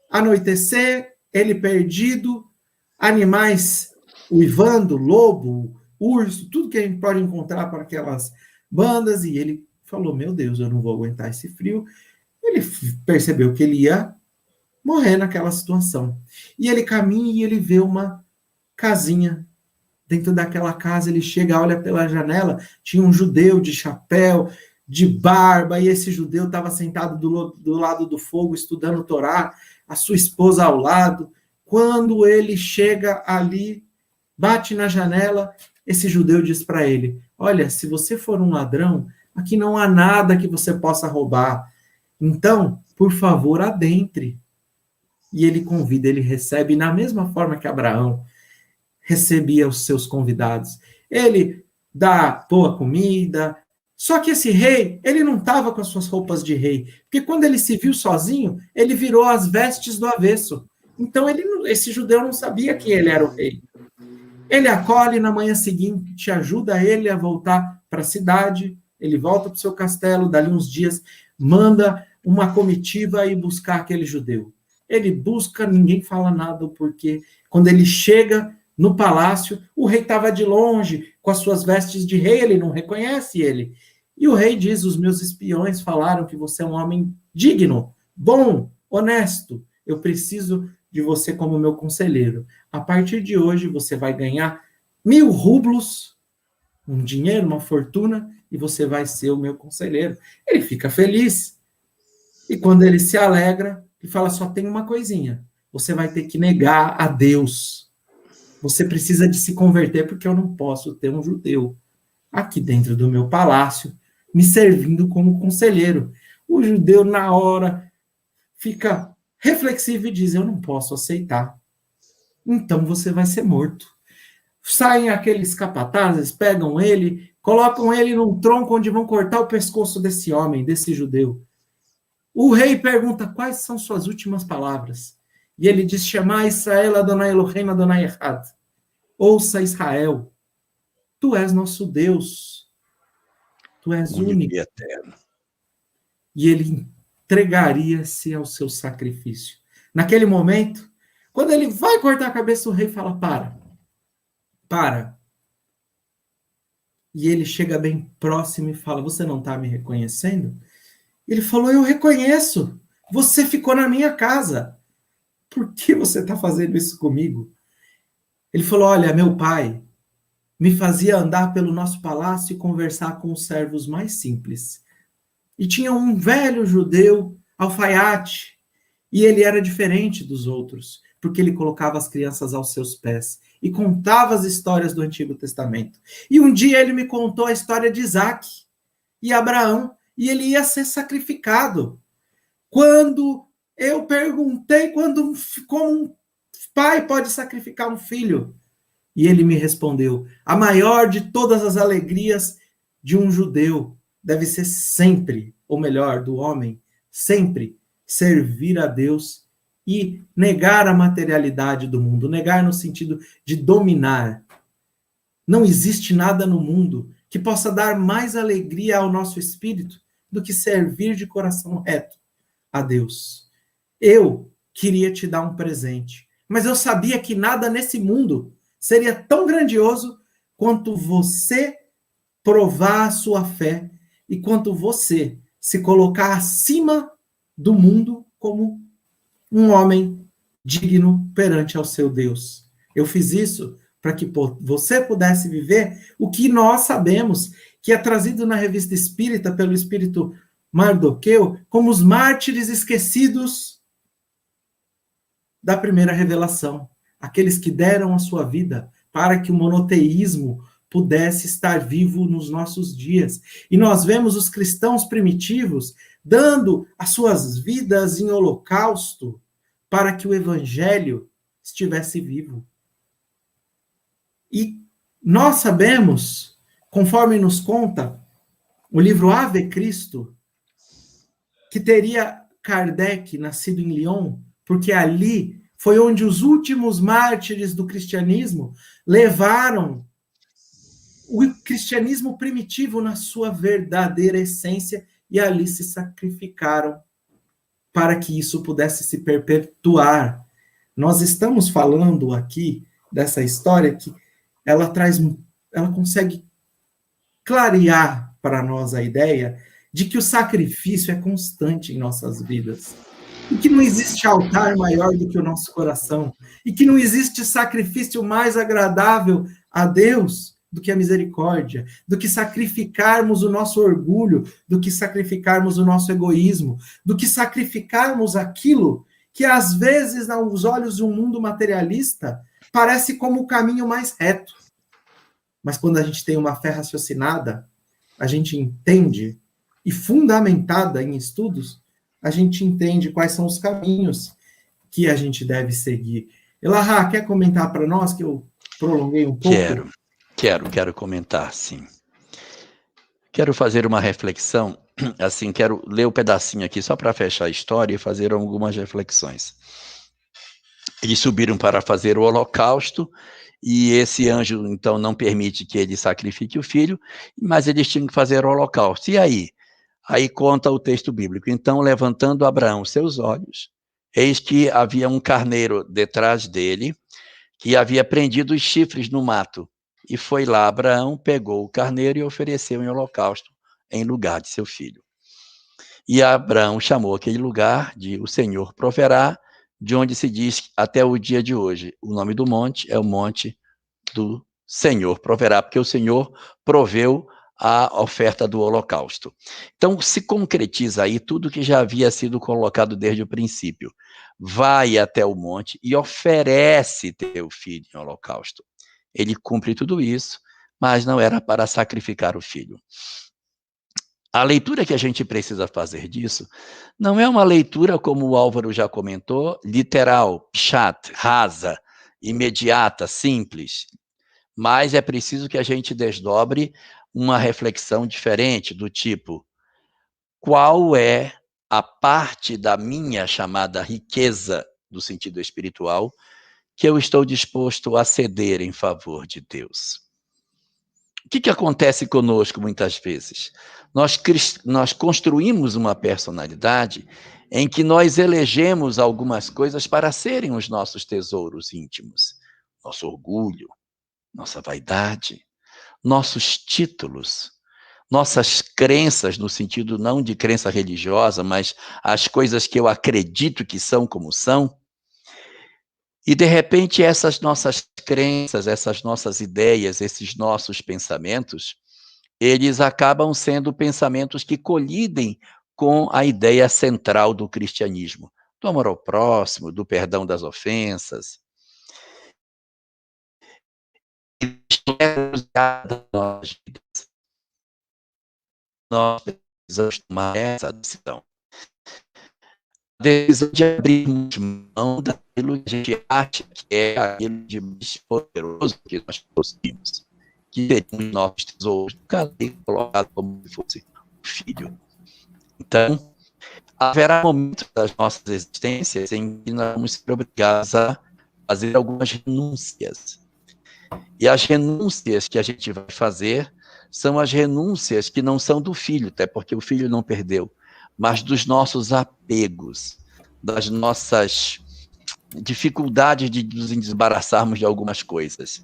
anoitecer, ele perdido, animais uivando, lobo, urso, tudo que a gente pode encontrar para aquelas bandas, e ele falou, meu Deus, eu não vou aguentar esse frio. Ele percebeu que ele ia morrer naquela situação. E ele caminha e ele vê uma casinha. Dentro daquela casa, ele chega, olha pela janela, tinha um judeu de chapéu, de barba, e esse judeu estava sentado do lado do fogo, estudando o Torá, a sua esposa ao lado. Quando ele chega ali, bate na janela, esse judeu diz para ele, olha, se você for um ladrão, aqui não há nada que você possa roubar. Então, por favor, adentre. E ele convida, ele recebe, na mesma forma que Abraão recebia os seus convidados. Ele dá boa comida. Só que esse rei, ele não estava com as suas roupas de rei. Porque quando ele se viu sozinho, ele virou as vestes do avesso. Então, esse judeu não sabia que ele era o rei. Ele acolhe na manhã seguinte, ajuda ele a voltar para a cidade. Ele volta para o seu castelo, dali uns dias, manda uma comitiva ir buscar aquele judeu. Ele busca, ninguém fala nada, porque quando ele chega no palácio, o rei estava de longe, com as suas vestes de rei, ele não reconhece ele. E o rei diz, os meus espiões falaram que você é um homem digno, bom, honesto. Eu preciso de você como meu conselheiro. A partir de hoje, você vai ganhar 1000 rublos, um dinheiro, uma fortuna, e você vai ser o meu conselheiro. Ele fica feliz. E quando ele se alegra, ele fala, só tem uma coisinha. Você vai ter que negar a Deus. Você precisa de se converter, porque eu não posso ter um judeu aqui dentro do meu palácio, me servindo como conselheiro. O judeu, na hora, fica reflexivo e diz, eu não posso aceitar. Então você vai ser morto. Saem aqueles capatazes, pegam ele, colocam ele num tronco onde vão cortar o pescoço desse homem, desse judeu. O rei pergunta, quais são suas últimas palavras? E ele diz, Shema Israel Adonai Eloheinu Adonai Echad. Ouça Israel, tu és nosso Deus. Tu és único. Eterno. E ele entregaria-se ao seu sacrifício. Naquele momento, quando ele vai cortar a cabeça, o rei fala, para. E ele chega bem próximo e fala, você não está me reconhecendo? Ele falou, eu reconheço. Você ficou na minha casa. Por que você está fazendo isso comigo? Ele falou, olha, meu pai me fazia andar pelo nosso palácio e conversar com os servos mais simples. E tinha um velho judeu, alfaiate, e ele era diferente dos outros, porque ele colocava as crianças aos seus pés e contava as histórias do Antigo Testamento. E um dia ele me contou a história de Isaac e Abraão, e ele ia ser sacrificado. Quando eu perguntei como um pai pode sacrificar um filho, e ele me respondeu, a maior de todas as alegrias de um judeu deve ser sempre, ou melhor, do homem, sempre servir a Deus e negar a materialidade do mundo, negar no sentido de dominar. Não existe nada no mundo que possa dar mais alegria ao nosso espírito do que servir de coração reto a Deus. Eu queria te dar um presente, mas eu sabia que nada nesse mundo seria tão grandioso quanto você provar a sua fé e quanto você se colocar acima do mundo como um homem digno perante ao seu Deus. Eu fiz isso para que você pudesse viver o que nós sabemos, que é trazido na Revista Espírita pelo Espírito Mardoqueu, como os mártires esquecidos da primeira revelação. aqueles que deram a sua vida para que o monoteísmo pudesse estar vivo nos nossos dias. E nós vemos os cristãos primitivos dando as suas vidas em holocausto para que o evangelho estivesse vivo. E nós sabemos, conforme nos conta o livro Ave Cristo, que teria Kardec nascido em Lyon, porque ali foi onde os últimos mártires do cristianismo levaram o cristianismo primitivo na sua verdadeira essência e ali se sacrificaram para que isso pudesse se perpetuar. Nós estamos falando aqui dessa história que ela consegue clarear para nós a ideia de que o sacrifício é constante em nossas vidas. E que não existe altar maior do que o nosso coração. E que não existe sacrifício mais agradável a Deus do que a misericórdia, do que sacrificarmos o nosso orgulho, do que sacrificarmos o nosso egoísmo, do que sacrificarmos aquilo que, às vezes, aos olhos de um mundo materialista, parece como o caminho mais reto. Mas quando a gente tem uma fé raciocinada, a gente entende, e fundamentada em estudos, a gente entende quais são os caminhos que a gente deve seguir. Elahá, quer comentar para nós, que eu prolonguei um pouco? Quero comentar, sim. Quero fazer uma reflexão, assim, quero ler um pedacinho aqui, só para fechar a história e fazer algumas reflexões. Eles subiram para fazer o holocausto, e esse anjo, então, não permite que ele sacrifique o filho, mas eles tinham que fazer o holocausto. E aí? Aí conta o texto bíblico. Então, levantando Abraão seus olhos, eis que havia um carneiro detrás dele, que havia prendido os chifres no mato. E foi lá Abraão, pegou o carneiro e ofereceu em holocausto, em lugar de seu filho. E Abraão chamou aquele lugar de o Senhor proverá, de onde se diz até o dia de hoje. O nome do monte é o monte do Senhor proverá, porque o Senhor proveu a oferta do holocausto. Então, se concretiza aí tudo que já havia sido colocado desde o princípio. Vai até o monte e oferece teu filho em holocausto. Ele cumpre tudo isso, mas não era para sacrificar o filho. A leitura que a gente precisa fazer disso não é uma leitura, como o Álvaro já comentou, literal, pshat, rasa, imediata, simples, mas é preciso que a gente desdobre uma reflexão diferente, do tipo, qual é a parte da minha chamada riqueza, do sentido espiritual, que eu estou disposto a ceder em favor de Deus? O que acontece conosco muitas vezes? Nós construímos uma personalidade em que nós elegemos algumas coisas para serem os nossos tesouros íntimos. Nosso orgulho, nossa vaidade, nossos títulos, nossas crenças, no sentido não de crença religiosa, mas as coisas que eu acredito que são como são. E, de repente, essas nossas crenças, essas nossas ideias, esses nossos pensamentos, eles acabam sendo pensamentos que colidem com a ideia central do cristianismo, do amor ao próximo, do perdão das ofensas. Nós precisamos tomar essa decisão. A decisão de abrirmos mão daquilo que a gente acha que é aquilo de mais poderoso que nós possuímos, que seriam os nossos tesouros, colocado como se fosse o filho. Então, haverá momentos das nossas existências em que nós vamos ser obrigados a fazer algumas renúncias. E as renúncias que a gente vai fazer são as renúncias que não são do filho, até porque o filho não perdeu, mas dos nossos apegos, das nossas dificuldades de nos desembaraçarmos de algumas coisas.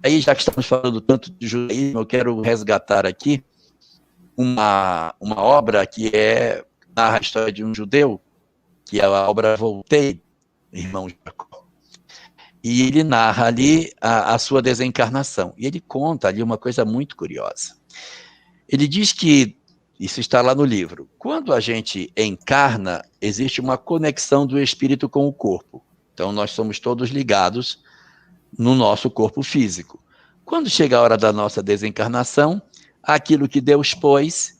Aí, já que estamos falando tanto de judaísmo, eu quero resgatar aqui uma obra que narra a história de um judeu, que é a obra Voltaire, irmão Jacó. E ele narra ali a sua desencarnação. E ele conta ali uma coisa muito curiosa. Ele diz que, isso está lá no livro, quando a gente encarna, existe uma conexão do espírito com o corpo. Então, nós somos todos ligados no nosso corpo físico. Quando chega a hora da nossa desencarnação, aquilo que Deus pôs,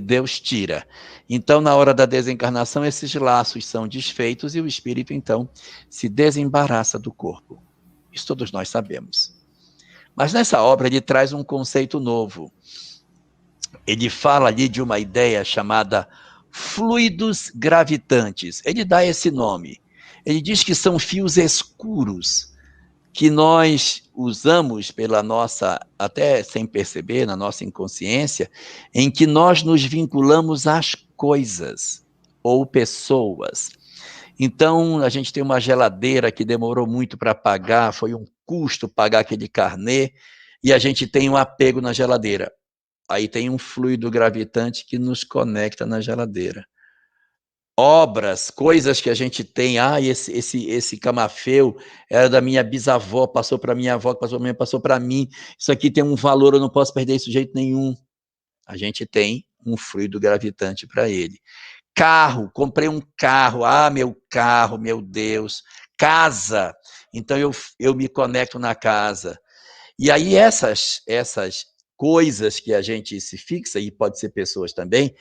Deus tira. Então, na hora da desencarnação, esses laços são desfeitos e o espírito, então, se desembaraça do corpo. Isso todos nós sabemos. Mas nessa obra ele traz um conceito novo. Ele fala ali de uma ideia chamada fluidos gravitantes. Ele dá esse nome. Ele diz que são fios escuros que nós usamos pela nossa, até sem perceber, na nossa inconsciência, em que nós nos vinculamos às coisas ou pessoas. Então, a gente tem uma geladeira que demorou muito para pagar, foi um custo pagar aquele carnê, e a gente tem um apego na geladeira. Aí tem um fluido gravitante que nos conecta na geladeira. Obras, coisas que a gente tem, esse camafeu era da minha bisavó, passou para minha avó, passou para mim, isso aqui tem um valor, eu não posso perder isso de jeito nenhum. A gente tem um fluido gravitante para ele. Carro, comprei um carro, meu carro, meu Deus. Casa, então eu me conecto na casa. E aí essas coisas que a gente se fixa, e pode ser pessoas também,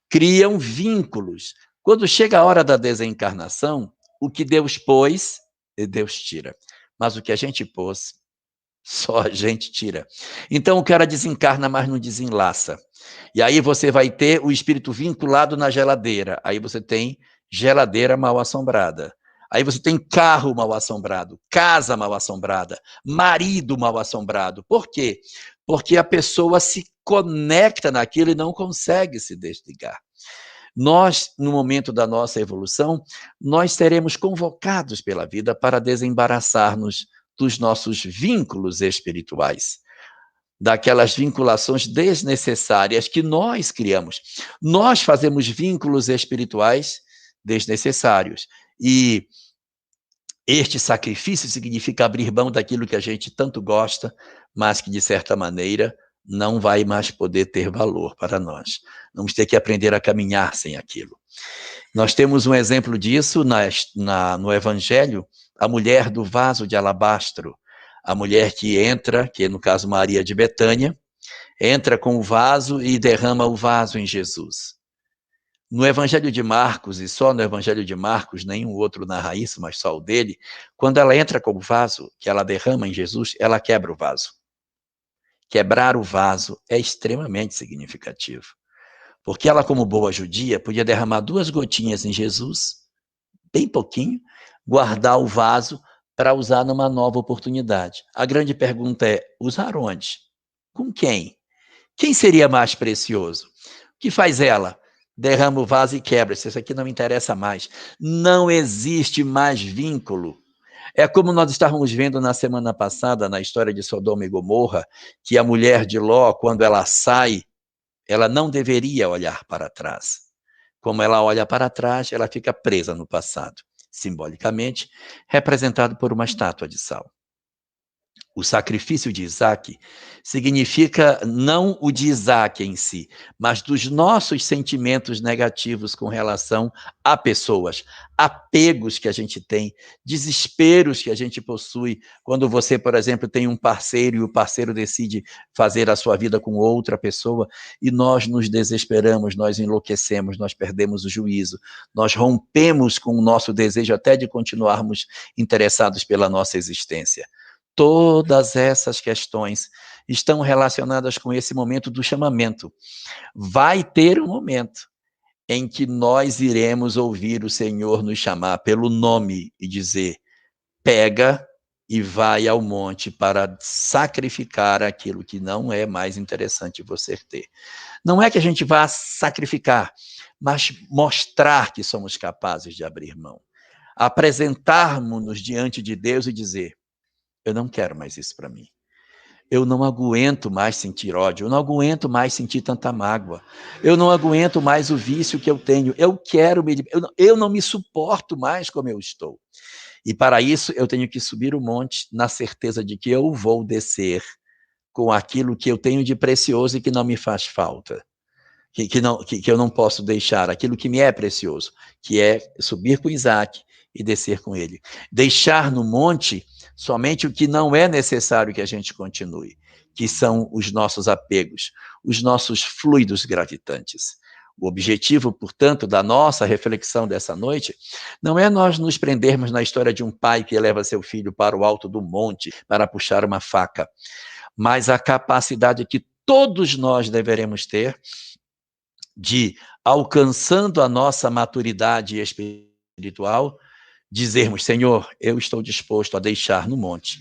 criam vínculos. Quando chega a hora da desencarnação, o que Deus pôs, Deus tira. Mas o que a gente pôs, só a gente tira. Então o cara desencarna, mas não desenlaça. E aí você vai ter o espírito vinculado na geladeira. Aí você tem geladeira mal assombrada. Aí você tem carro mal assombrado, casa mal assombrada, marido mal assombrado. Por quê? Porque a pessoa se conecta naquilo e não consegue se desligar. Nós, no momento da nossa evolução, nós seremos convocados pela vida para desembaraçar-nos dos nossos vínculos espirituais, daquelas vinculações desnecessárias que nós criamos. Nós fazemos vínculos espirituais desnecessários. E este sacrifício significa abrir mão daquilo que a gente tanto gosta, mas que, de certa maneira, não vai mais poder ter valor para nós. Vamos ter que aprender a caminhar sem aquilo. Nós temos um exemplo disso no Evangelho, a mulher do vaso de alabastro, a mulher que entra, que no caso Maria de Betânia, entra com o vaso e derrama o vaso em Jesus. No Evangelho de Marcos, e só no Evangelho de Marcos, nenhum outro narra isso, mas só o dele, quando ela entra com o vaso, que ela derrama em Jesus, ela quebra o vaso. Quebrar o vaso é extremamente significativo, porque ela, como boa judia, podia derramar 2 gotinhas em Jesus, bem pouquinho, guardar o vaso para usar numa nova oportunidade. A grande pergunta é, usar onde? Com quem? Quem seria mais precioso? O que faz ela? Derrama o vaso e quebra. Isso aqui não me interessa mais. Não existe mais vínculo. É como nós estávamos vendo na semana passada, na história de Sodoma e Gomorra, que a mulher de Ló, quando ela sai, ela não deveria olhar para trás. Como ela olha para trás, ela fica presa no passado, simbolicamente representado por uma estátua de sal. O sacrifício de Isaac significa não o de Isaac em si, mas dos nossos sentimentos negativos com relação a pessoas, apegos que a gente tem, desesperos que a gente possui. Quando você, por exemplo, tem um parceiro e o parceiro decide fazer a sua vida com outra pessoa e nós nos desesperamos, nós enlouquecemos, nós perdemos o juízo, nós rompemos com o nosso desejo até de continuarmos interessados pela nossa existência. Todas essas questões estão relacionadas com esse momento do chamamento. Vai ter um momento em que nós iremos ouvir o Senhor nos chamar pelo nome e dizer, pega e vai ao monte para sacrificar aquilo que não é mais interessante você ter. Não é que a gente vá sacrificar, mas mostrar que somos capazes de abrir mão. Apresentarmos-nos diante de Deus e dizer, eu não quero mais isso para mim. Eu não aguento mais sentir ódio, eu não aguento mais sentir tanta mágoa, eu não aguento mais o vício que eu tenho, eu não me suporto mais como eu estou. E para isso eu tenho que subir o monte na certeza de que eu vou descer com aquilo que eu tenho de precioso e que não me faz falta, que eu não posso deixar, aquilo que me é precioso, que é subir com Isaac e descer com ele. Deixar no monte Somente o que não é necessário que a gente continue, que são os nossos apegos, os nossos fluidos gravitantes. O objetivo, portanto, da nossa reflexão dessa noite não é nós nos prendermos na história de um pai que leva seu filho para o alto do monte para puxar uma faca, mas a capacidade que todos nós deveremos ter de, alcançando a nossa maturidade espiritual, dizermos: Senhor, eu estou disposto a deixar no monte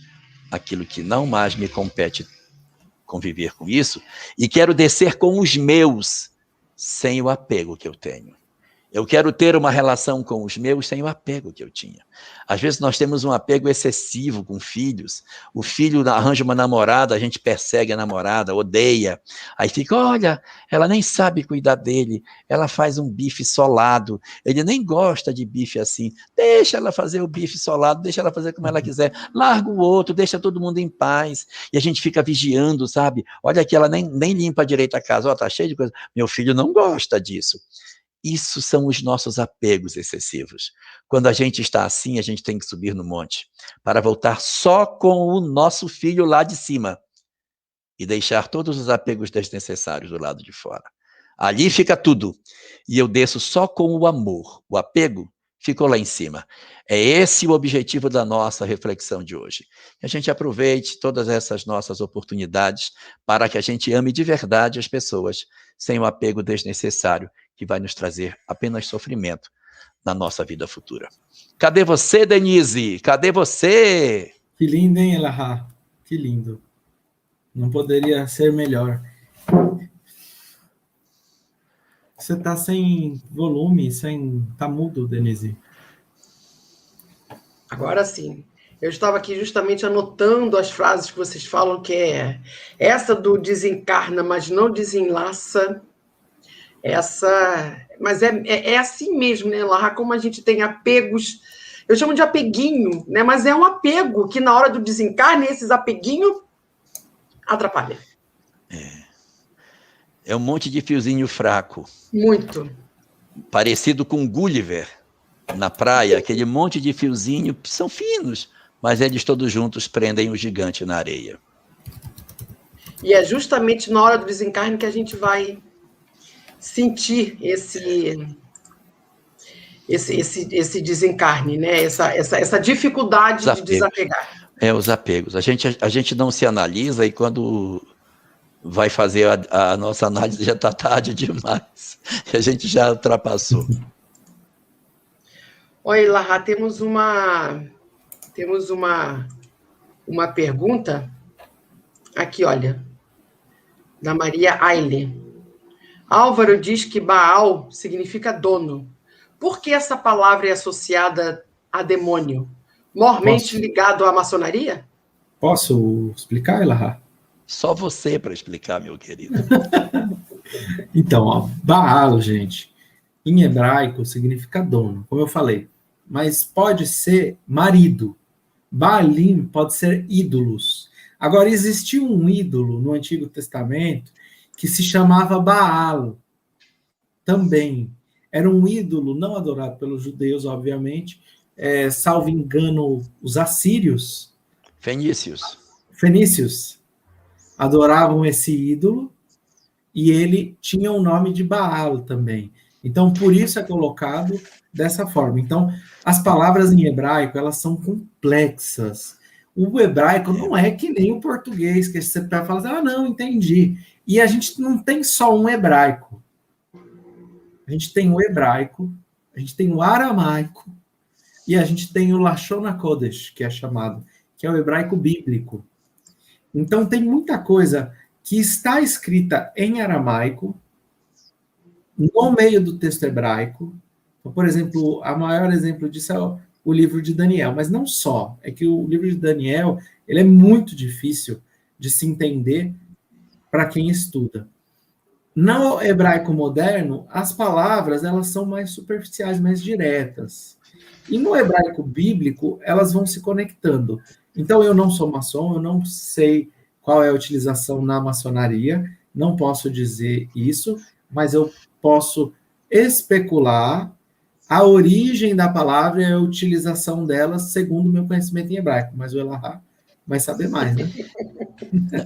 aquilo que não mais me compete conviver com isso, e quero descer com os meus, sem o apego que eu tenho. Eu quero ter uma relação com os meus sem o apego que eu tinha. Às vezes nós temos um apego excessivo com filhos. O filho arranja uma namorada, a gente persegue a namorada, odeia. Aí fica, olha, ela nem sabe cuidar dele, ela faz um bife solado, ele nem gosta de bife assim. Deixa ela fazer o bife solado, deixa ela fazer como ela quiser. Larga o outro, deixa todo mundo em paz. E a gente fica vigiando, sabe? Olha aqui, ela nem limpa direito a casa. Ó, tá cheio de coisa. Meu filho não gosta disso. Isso são os nossos apegos excessivos. Quando a gente está assim, a gente tem que subir no monte para voltar só com o nosso filho lá de cima e deixar todos os apegos desnecessários do lado de fora. Ali fica tudo. E eu desço só com o amor. O apego ficou lá em cima. É esse o objetivo da nossa reflexão de hoje. Que a gente aproveite todas essas nossas oportunidades para que a gente ame de verdade as pessoas, sem o apego desnecessário que vai nos trazer apenas sofrimento na nossa vida futura. Cadê você, Denise? Cadê você? Que lindo, hein, Elahá? Que lindo. Não poderia ser melhor. Você está sem volume, tá mudo, Denise. Agora sim. Eu estava aqui justamente anotando as frases que vocês falam, que é essa do desencarna, mas não desenlaça. Mas é assim mesmo, né, Larra? Como a gente tem apegos, eu chamo de apeguinho, né? Mas é um apego que na hora do desencarne, esses apeguinhos atrapalham. É um monte de fiozinho fraco. Muito. Parecido com Gulliver na praia, aquele monte de fiozinho, são finos, mas eles todos juntos prendem o gigante na areia. E é justamente na hora do desencarne que a gente vai sentir esse desencarne, né? Essa dificuldade de desapegar. Os apegos. A gente não se analisa e quando vai fazer a nossa análise já está tarde demais. E a gente já ultrapassou. Oi, Larra, temos uma pergunta aqui, olha, da Maria Aile. Álvaro diz que Baal significa dono. Por que essa palavra é associada a demônio? Mormente ligado à maçonaria? Posso explicar, Elahá? Só você para explicar, meu querido. Então, ó, Baal, gente, em hebraico significa dono, como eu falei. Mas pode ser marido. Baalim pode ser ídolos. Agora, existiu um ídolo no Antigo Testamento que se chamava Baal, também. Era um ídolo não adorado pelos judeus, obviamente, salvo engano, os assírios. Fenícios adoravam esse ídolo e ele tinha o nome de Baal também. Então, por isso é colocado dessa forma. Então, as palavras em hebraico, elas são complexas. O hebraico não é que nem o português, que você fala assim, não, entendi. E a gente não tem só um hebraico. A gente tem o hebraico, a gente tem o aramaico, e a gente tem o Lashon HaKodesh, que é chamado, que é o hebraico bíblico. Então, tem muita coisa que está escrita em aramaico, no meio do texto hebraico. Então, por exemplo, o maior exemplo disso é o livro de Daniel, mas não só. É que o livro de Daniel ele é muito difícil de se entender para quem estuda. No hebraico moderno, as palavras elas são mais superficiais, mais diretas. E no hebraico bíblico, elas vão se conectando. Então, eu não sou maçom, eu não sei qual é a utilização na maçonaria, não posso dizer isso, mas eu posso especular A origem da palavra é a utilização dela segundo o meu conhecimento em hebraico, mas o Elahá vai saber mais, né?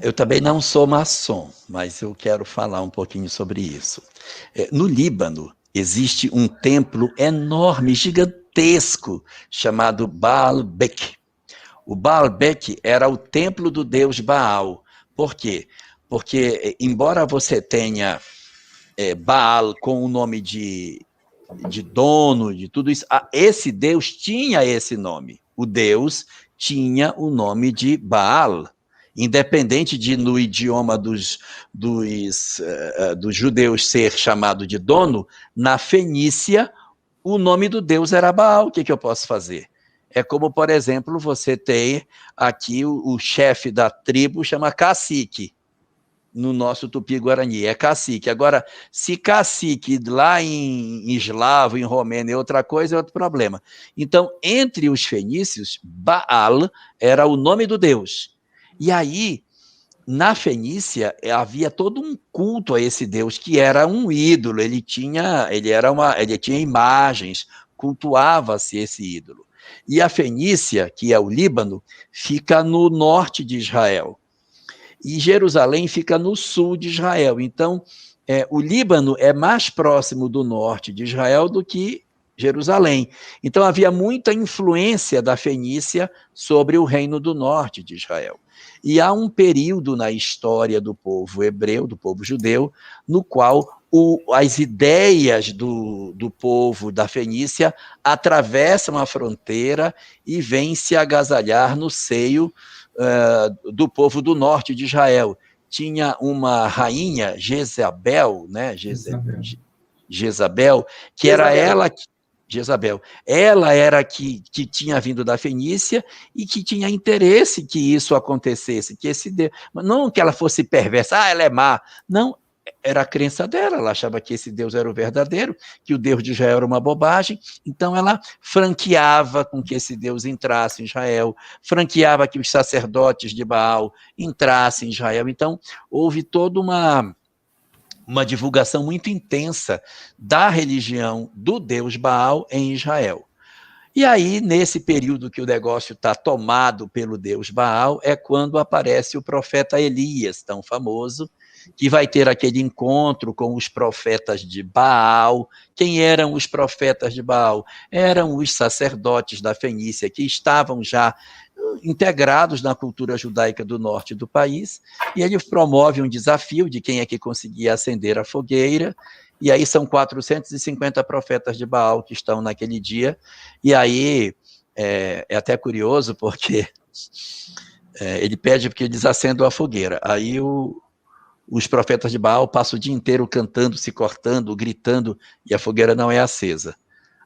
Eu também não sou maçom, mas eu quero falar um pouquinho sobre isso. No Líbano, existe um templo enorme, gigantesco, chamado Baalbek. O Baalbek era o templo do deus Baal. Por quê? Porque, embora você tenha Baal com o nome de dono, de tudo isso, esse deus tinha esse nome. O deus tinha o nome de Baal. Independente de, no idioma dos judeus ser chamado de dono, na Fenícia, o nome do deus era Baal. O que eu posso fazer? É como, por exemplo, você ter aqui o chefe da tribo, chama cacique. No nosso Tupi-Guarani, é cacique. Agora, se cacique lá em eslavo, em romeno, é outra coisa, é outro problema. Então, entre os fenícios, Baal era o nome do deus. E aí, na Fenícia, havia todo um culto a esse deus, que era um ídolo, ele tinha imagens, cultuava-se esse ídolo. E a Fenícia, que é o Líbano, fica no norte de Israel. E Jerusalém fica no sul de Israel. Então, o Líbano é mais próximo do norte de Israel do que Jerusalém. Então, havia muita influência da Fenícia sobre o reino do norte de Israel. E há um período na história do povo hebreu, do povo judeu, no qual as ideias do povo da Fenícia atravessam a fronteira e vêm se agasalhar no seio do povo do norte de Israel. Tinha uma rainha, Jezabel, né? Jezabel, que era ela... Jezabel. Ela era que tinha vindo da Fenícia e que tinha interesse que isso acontecesse, que esse Deus, não que ela fosse perversa, ela é má, não, era a crença dela, ela achava que esse Deus era o verdadeiro, que o Deus de Israel era uma bobagem, então ela franqueava com que esse Deus entrasse em Israel, franqueava que os sacerdotes de Baal entrassem em Israel, então houve toda uma divulgação muito intensa da religião do Deus Baal em Israel. E aí, nesse período que o negócio está tomado pelo Deus Baal, é quando aparece o profeta Elias, tão famoso, que vai ter aquele encontro com os profetas de Baal. Quem eram os profetas de Baal? Eram os sacerdotes da Fenícia, que estavam já integrados na cultura judaica do norte do país, e ele promove um desafio de quem é que conseguia acender a fogueira, e aí são 450 profetas de Baal que estão naquele dia, e aí é até curioso, porque ele pede que eles acendam a fogueira, aí os profetas de Baal passam o dia inteiro cantando, se cortando, gritando, e a fogueira não é acesa.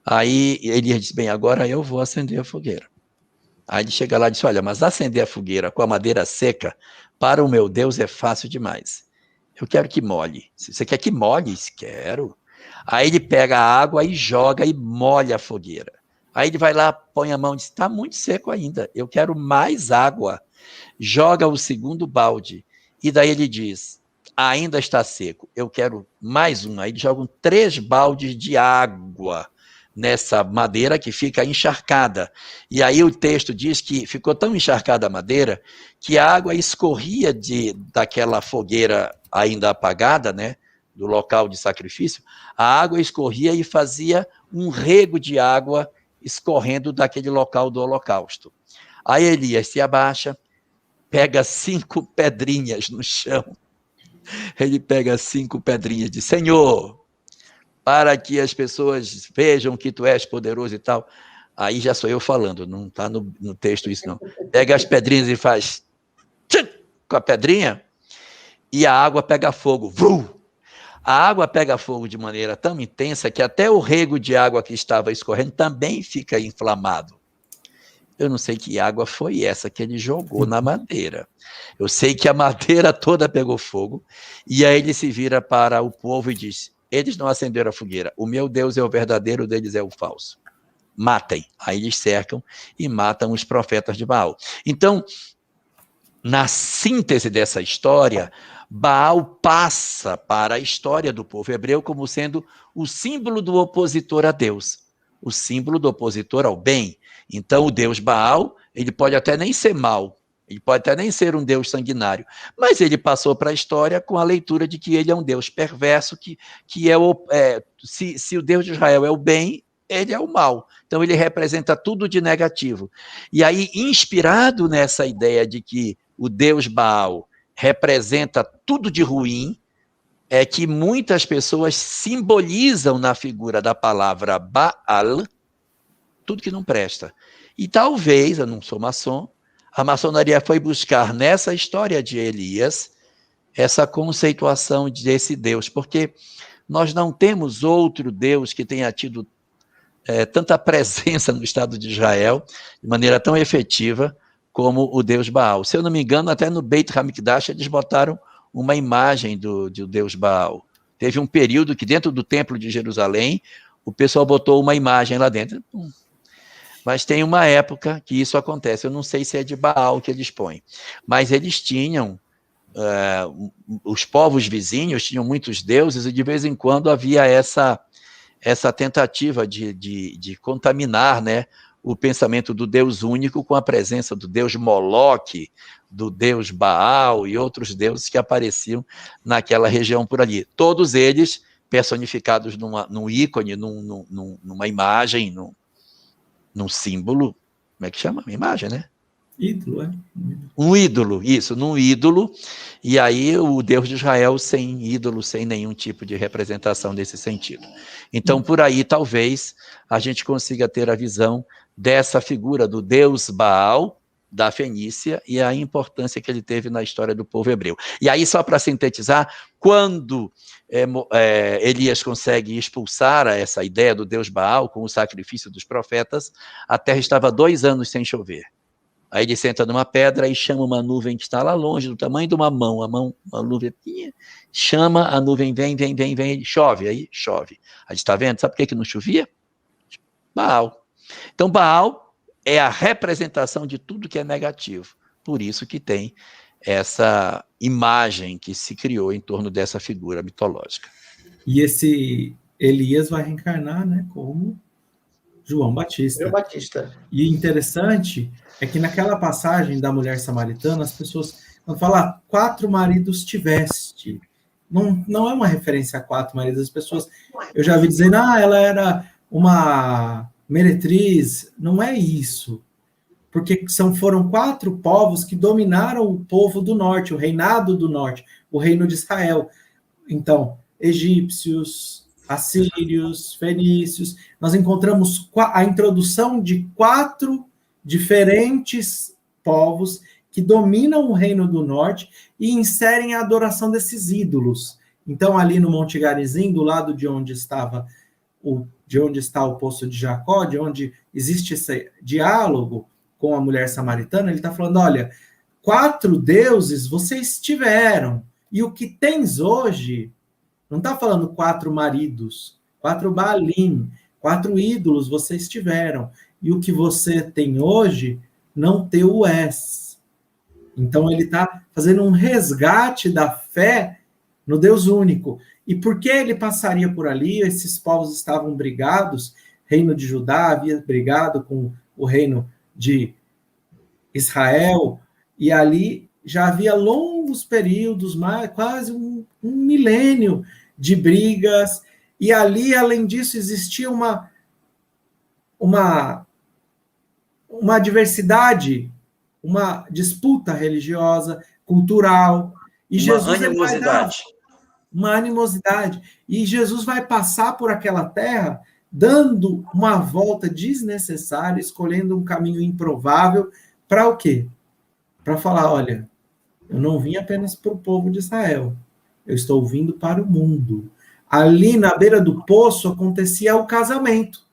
Aí ele diz, bem, agora eu vou acender a fogueira. Aí ele chega lá e diz, olha, mas acender a fogueira com a madeira seca, para o meu Deus é fácil demais. Eu quero que molhe. Você quer que molhe? Quero. Aí ele pega a água e joga e molha a fogueira. Aí ele vai lá, põe a mão e diz, está muito seco ainda, eu quero mais água. Joga o segundo balde. E daí ele diz, ainda está seco, eu quero mais um. Aí eles jogam 3 baldes de água nessa madeira que fica encharcada. E aí o texto diz que ficou tão encharcada a madeira que a água escorria daquela fogueira ainda apagada, né, do local de sacrifício, a água escorria e fazia um rego de água escorrendo daquele local do holocausto. Aí Elias se abaixa, pega 5 pedrinhas no chão, ele pega 5 pedrinhas e diz, Senhor, para que as pessoas vejam que tu és poderoso e tal. Aí já sou eu falando, não está no texto isso não. Pega as pedrinhas e faz tchum, com a pedrinha e a água pega fogo. Vrum! A água pega fogo de maneira tão intensa que até o rego de água que estava escorrendo também fica inflamado. Eu não sei que água foi essa que ele jogou na madeira. Eu sei que a madeira toda pegou fogo e aí ele se vira para o povo e diz, eles não acenderam a fogueira, o meu Deus é o verdadeiro, o deles é o falso. Matem. Aí eles cercam e matam os profetas de Baal. Então, na síntese dessa história, Baal passa para a história do povo hebreu como sendo o símbolo do opositor a Deus. o símbolo do opositor ao bem. Então, o deus Baal, ele pode até nem ser mau, ele pode até nem ser um deus sanguinário, mas ele passou para a história com a leitura de que ele é um deus perverso, se o Deus de Israel é o bem, ele é o mal. Então, ele representa tudo de negativo. E aí, inspirado nessa ideia de que o deus Baal representa tudo de ruim, é que muitas pessoas simbolizam na figura da palavra Baal tudo que não presta. E talvez, eu não sou maçom, a maçonaria foi buscar nessa história de Elias essa conceituação desse Deus, porque nós não temos outro Deus que tenha tido tanta presença no Estado de Israel, de maneira tão efetiva, como o Deus Baal. Se eu não me engano, até no Beit HaMikdash eles botaram uma imagem do Deus Baal. Teve um período que dentro do Templo de Jerusalém, o pessoal botou uma imagem lá dentro. Mas tem uma época que isso acontece. Eu não sei se é de Baal que eles põem. Mas eles tinham, os povos vizinhos tinham muitos deuses, e de vez em quando havia essa tentativa de contaminar, né, o pensamento do Deus único com a presença do Deus Moloque, do Deus Baal e outros deuses que apareciam naquela região por ali. Todos eles personificados num ícone, numa imagem, num símbolo. Como é que chama? Uma imagem, né? Ídolo, é? Um ídolo, isso, num ídolo. E aí o Deus de Israel sem ídolo, sem nenhum tipo de representação desse sentido. Então, por aí, talvez, a gente consiga ter a visão dessa figura do Deus Baal, da Fenícia, e a importância que ele teve na história do povo hebreu. E aí, só para sintetizar, quando Elias consegue expulsar essa ideia do Deus Baal com o sacrifício dos profetas, a terra estava 2 anos sem chover. Aí ele senta numa pedra e chama uma nuvem que está lá longe, do tamanho de uma mão, uma nuvem, chama, a nuvem vem, chove, aí chove. Aí está vendo? Sabe por que não chovia? Baal. Então, Baal é a representação de tudo que é negativo. Por isso que tem essa imagem que se criou em torno dessa figura mitológica. E esse Elias vai reencarnar, né, como João Batista. João Batista. E interessante é que naquela passagem da mulher samaritana, as pessoas, quando falam 4 maridos tiveste, não é uma referência a 4 maridos, as pessoas, eu já vi dizendo, ela era uma meretriz, não é isso, porque foram 4 povos que dominaram o povo do norte, o reinado do norte, o reino de Israel. Então, egípcios, assírios, fenícios, nós encontramos a introdução de 4 diferentes povos que dominam o reino do norte e inserem a adoração desses ídolos. Então, ali no Monte Garizim, do lado de onde está o poço de Jacó, de onde existe esse diálogo com a mulher samaritana, ele está falando, olha, 4 deuses vocês tiveram, e o que tens hoje, não está falando 4 maridos, 4 Baalim, 4 ídolos vocês tiveram, e o que você tem hoje, não teu és. Então ele está fazendo um resgate da fé no Deus único. E por que ele passaria por ali? Esses povos estavam brigados, reino de Judá havia brigado com o reino de Israel, e ali já havia longos períodos, quase um milênio de brigas, e ali, além disso, existia uma diversidade, uma disputa religiosa, cultural, e Jesus uma animosidade. E Jesus vai passar por aquela terra dando uma volta desnecessária, escolhendo um caminho improvável, para o quê? Para falar, olha, eu não vim apenas para o povo de Israel, eu estou vindo para o mundo. Ali na beira do poço acontecia o casamento.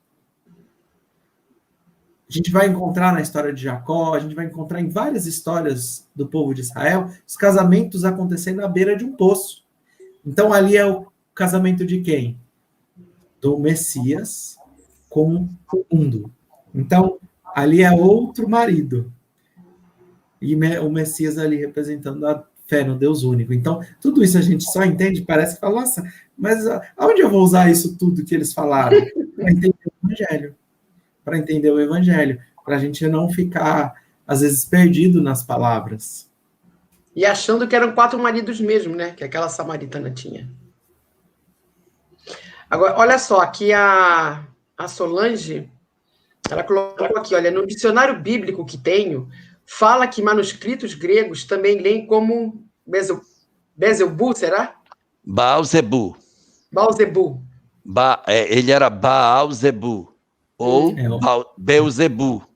A gente vai encontrar na história de Jacó, a gente vai encontrar em várias histórias do povo de Israel, os casamentos acontecendo na beira de um poço. Então, ali é o casamento de quem? Do Messias com o mundo. Então, ali é outro marido. E o Messias ali representando a fé no Deus único. Então, tudo isso a gente só entende, parece que fala, nossa, mas aonde eu vou usar isso tudo que eles falaram? Para entender o Evangelho. Para entender o Evangelho. Para a gente não ficar, às vezes, perdido nas palavras. E achando que eram 4 maridos mesmo, né? Que aquela samaritana tinha. Agora, olha só, aqui a Solange, ela colocou aqui, olha, no dicionário bíblico que tenho, fala que manuscritos gregos também leem como Beelzebub, será? Baal-zebu. Baal-zebu. Ele era Baal-zebu, ou Beelzebu.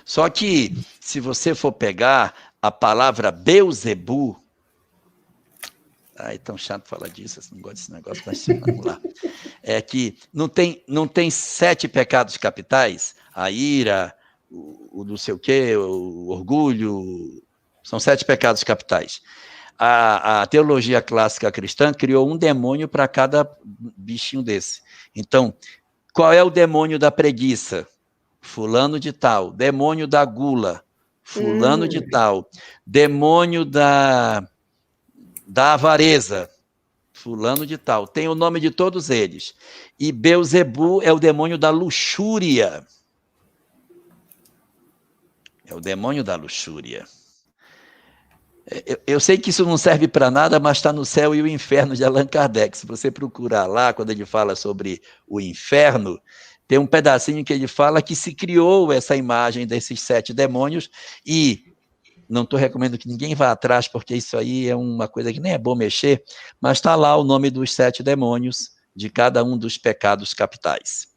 Só que, se você for pegar a palavra Beelzebu, tão chato falar disso, eu não gosto desse negócio, mas vamos lá. É que não tem 7 pecados capitais, a ira, o não sei o quê, o orgulho, são 7 pecados capitais. A teologia clássica cristã criou um demônio para cada bichinho desse. Então, qual é o demônio da preguiça? Fulano de tal. Demônio da gula? Fulano de tal. Demônio da avareza? Fulano de tal. Tem o nome de todos eles. E Beelzebu é o demônio da luxúria. É o demônio da luxúria. Eu sei que isso não serve para nada, mas está no Céu e o Inferno de Allan Kardec. Se você procurar lá, quando ele fala sobre o inferno, tem um pedacinho que ele fala que se criou essa imagem desses 7 demônios e não estou recomendando que ninguém vá atrás, porque isso aí é uma coisa que nem é bom mexer, mas está lá o nome dos 7 demônios de cada um dos pecados capitais.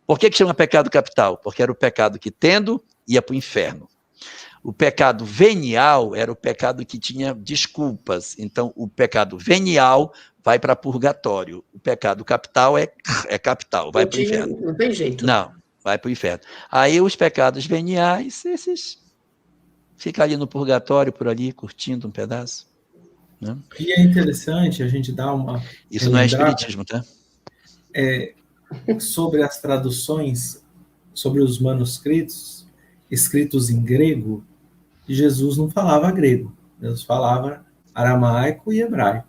Por que chama pecado capital? Porque era o pecado que, tendo, ia para o inferno. O pecado venial era o pecado que tinha desculpas. Então, o pecado venial vai para purgatório. O pecado capital é capital, vai para o inferno. Não tem jeito. Não, vai para o inferno. Aí os pecados veniais, esses ficam ali no purgatório, por ali, curtindo um pedaço. Né? E é interessante a gente dar uma... Isso não é espiritismo, tá? Sobre as traduções, sobre os manuscritos escritos em grego, Jesus não falava grego, Jesus falava aramaico e hebraico.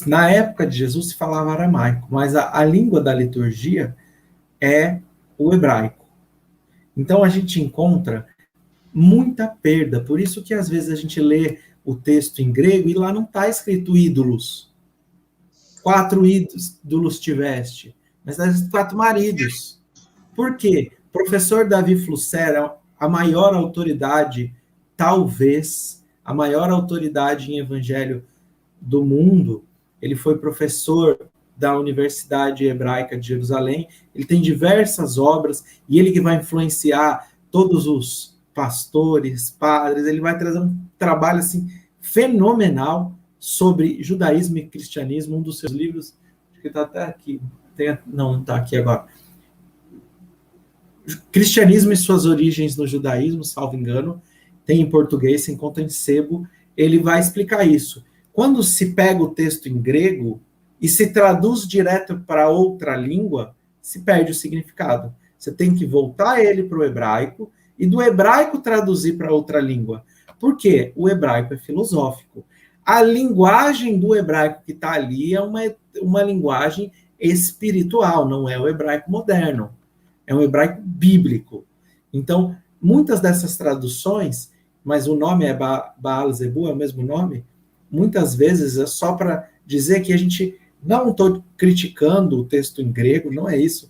Na época de Jesus se falava aramaico, mas a língua da liturgia é o hebraico. Então a gente encontra muita perda, por isso que às vezes a gente lê o texto em grego e lá não está escrito ídolos. 4 ídolos tiveste, mas está escrito 4 maridos. Por quê? Professor Davi Flusser, a maior autoridade, talvez, a maior autoridade em evangelho do mundo, ele foi professor da Universidade Hebraica de Jerusalém, ele tem diversas obras, e ele que vai influenciar todos os pastores, padres, ele vai trazer um trabalho assim, fenomenal sobre judaísmo e cristianismo, um dos seus livros, acho que está até aqui, não está aqui agora, Cristianismo e suas origens no judaísmo, salvo engano, tem em português, se encontra em sebo, ele vai explicar isso. Quando se pega o texto em grego e se traduz direto para outra língua, se perde o significado. Você tem que voltar ele para o hebraico e do hebraico traduzir para outra língua. Por quê? O hebraico é filosófico. A linguagem do hebraico que está ali é uma linguagem espiritual, não é o hebraico moderno. É um hebraico bíblico. Então, muitas dessas traduções, mas o nome é Baal-zebu, é o mesmo nome, muitas vezes é só para dizer que a gente não estou criticando o texto em grego, não é isso.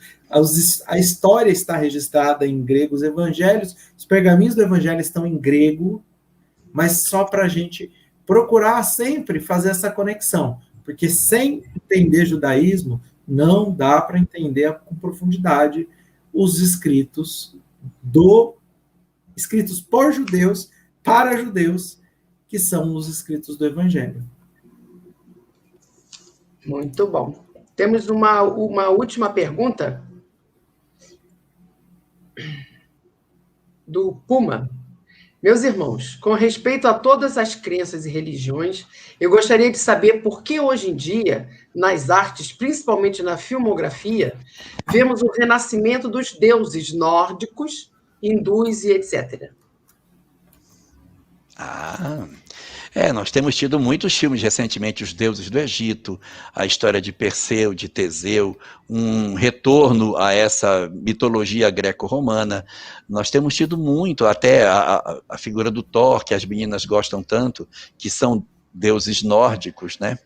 A história está registrada em grego, os evangelhos, os pergaminhos do evangelho estão em grego, mas só para a gente procurar sempre fazer essa conexão, porque sem entender judaísmo, não dá para entender com profundidade os escritos escritos por judeus, para judeus, que são os escritos do Evangelho. Muito bom. Temos uma última pergunta do Puma. Meus irmãos, com respeito a todas as crenças e religiões, eu gostaria de saber por que hoje em dia, nas artes, principalmente na filmografia, vemos o renascimento dos deuses nórdicos, hindus e etc. Nós temos tido muitos filmes recentemente, Os Deuses do Egito, a história de Perseu, de Teseu, um retorno a essa mitologia greco-romana. Nós temos tido muito, até a figura do Thor, que as meninas gostam tanto, que são deuses nórdicos, né?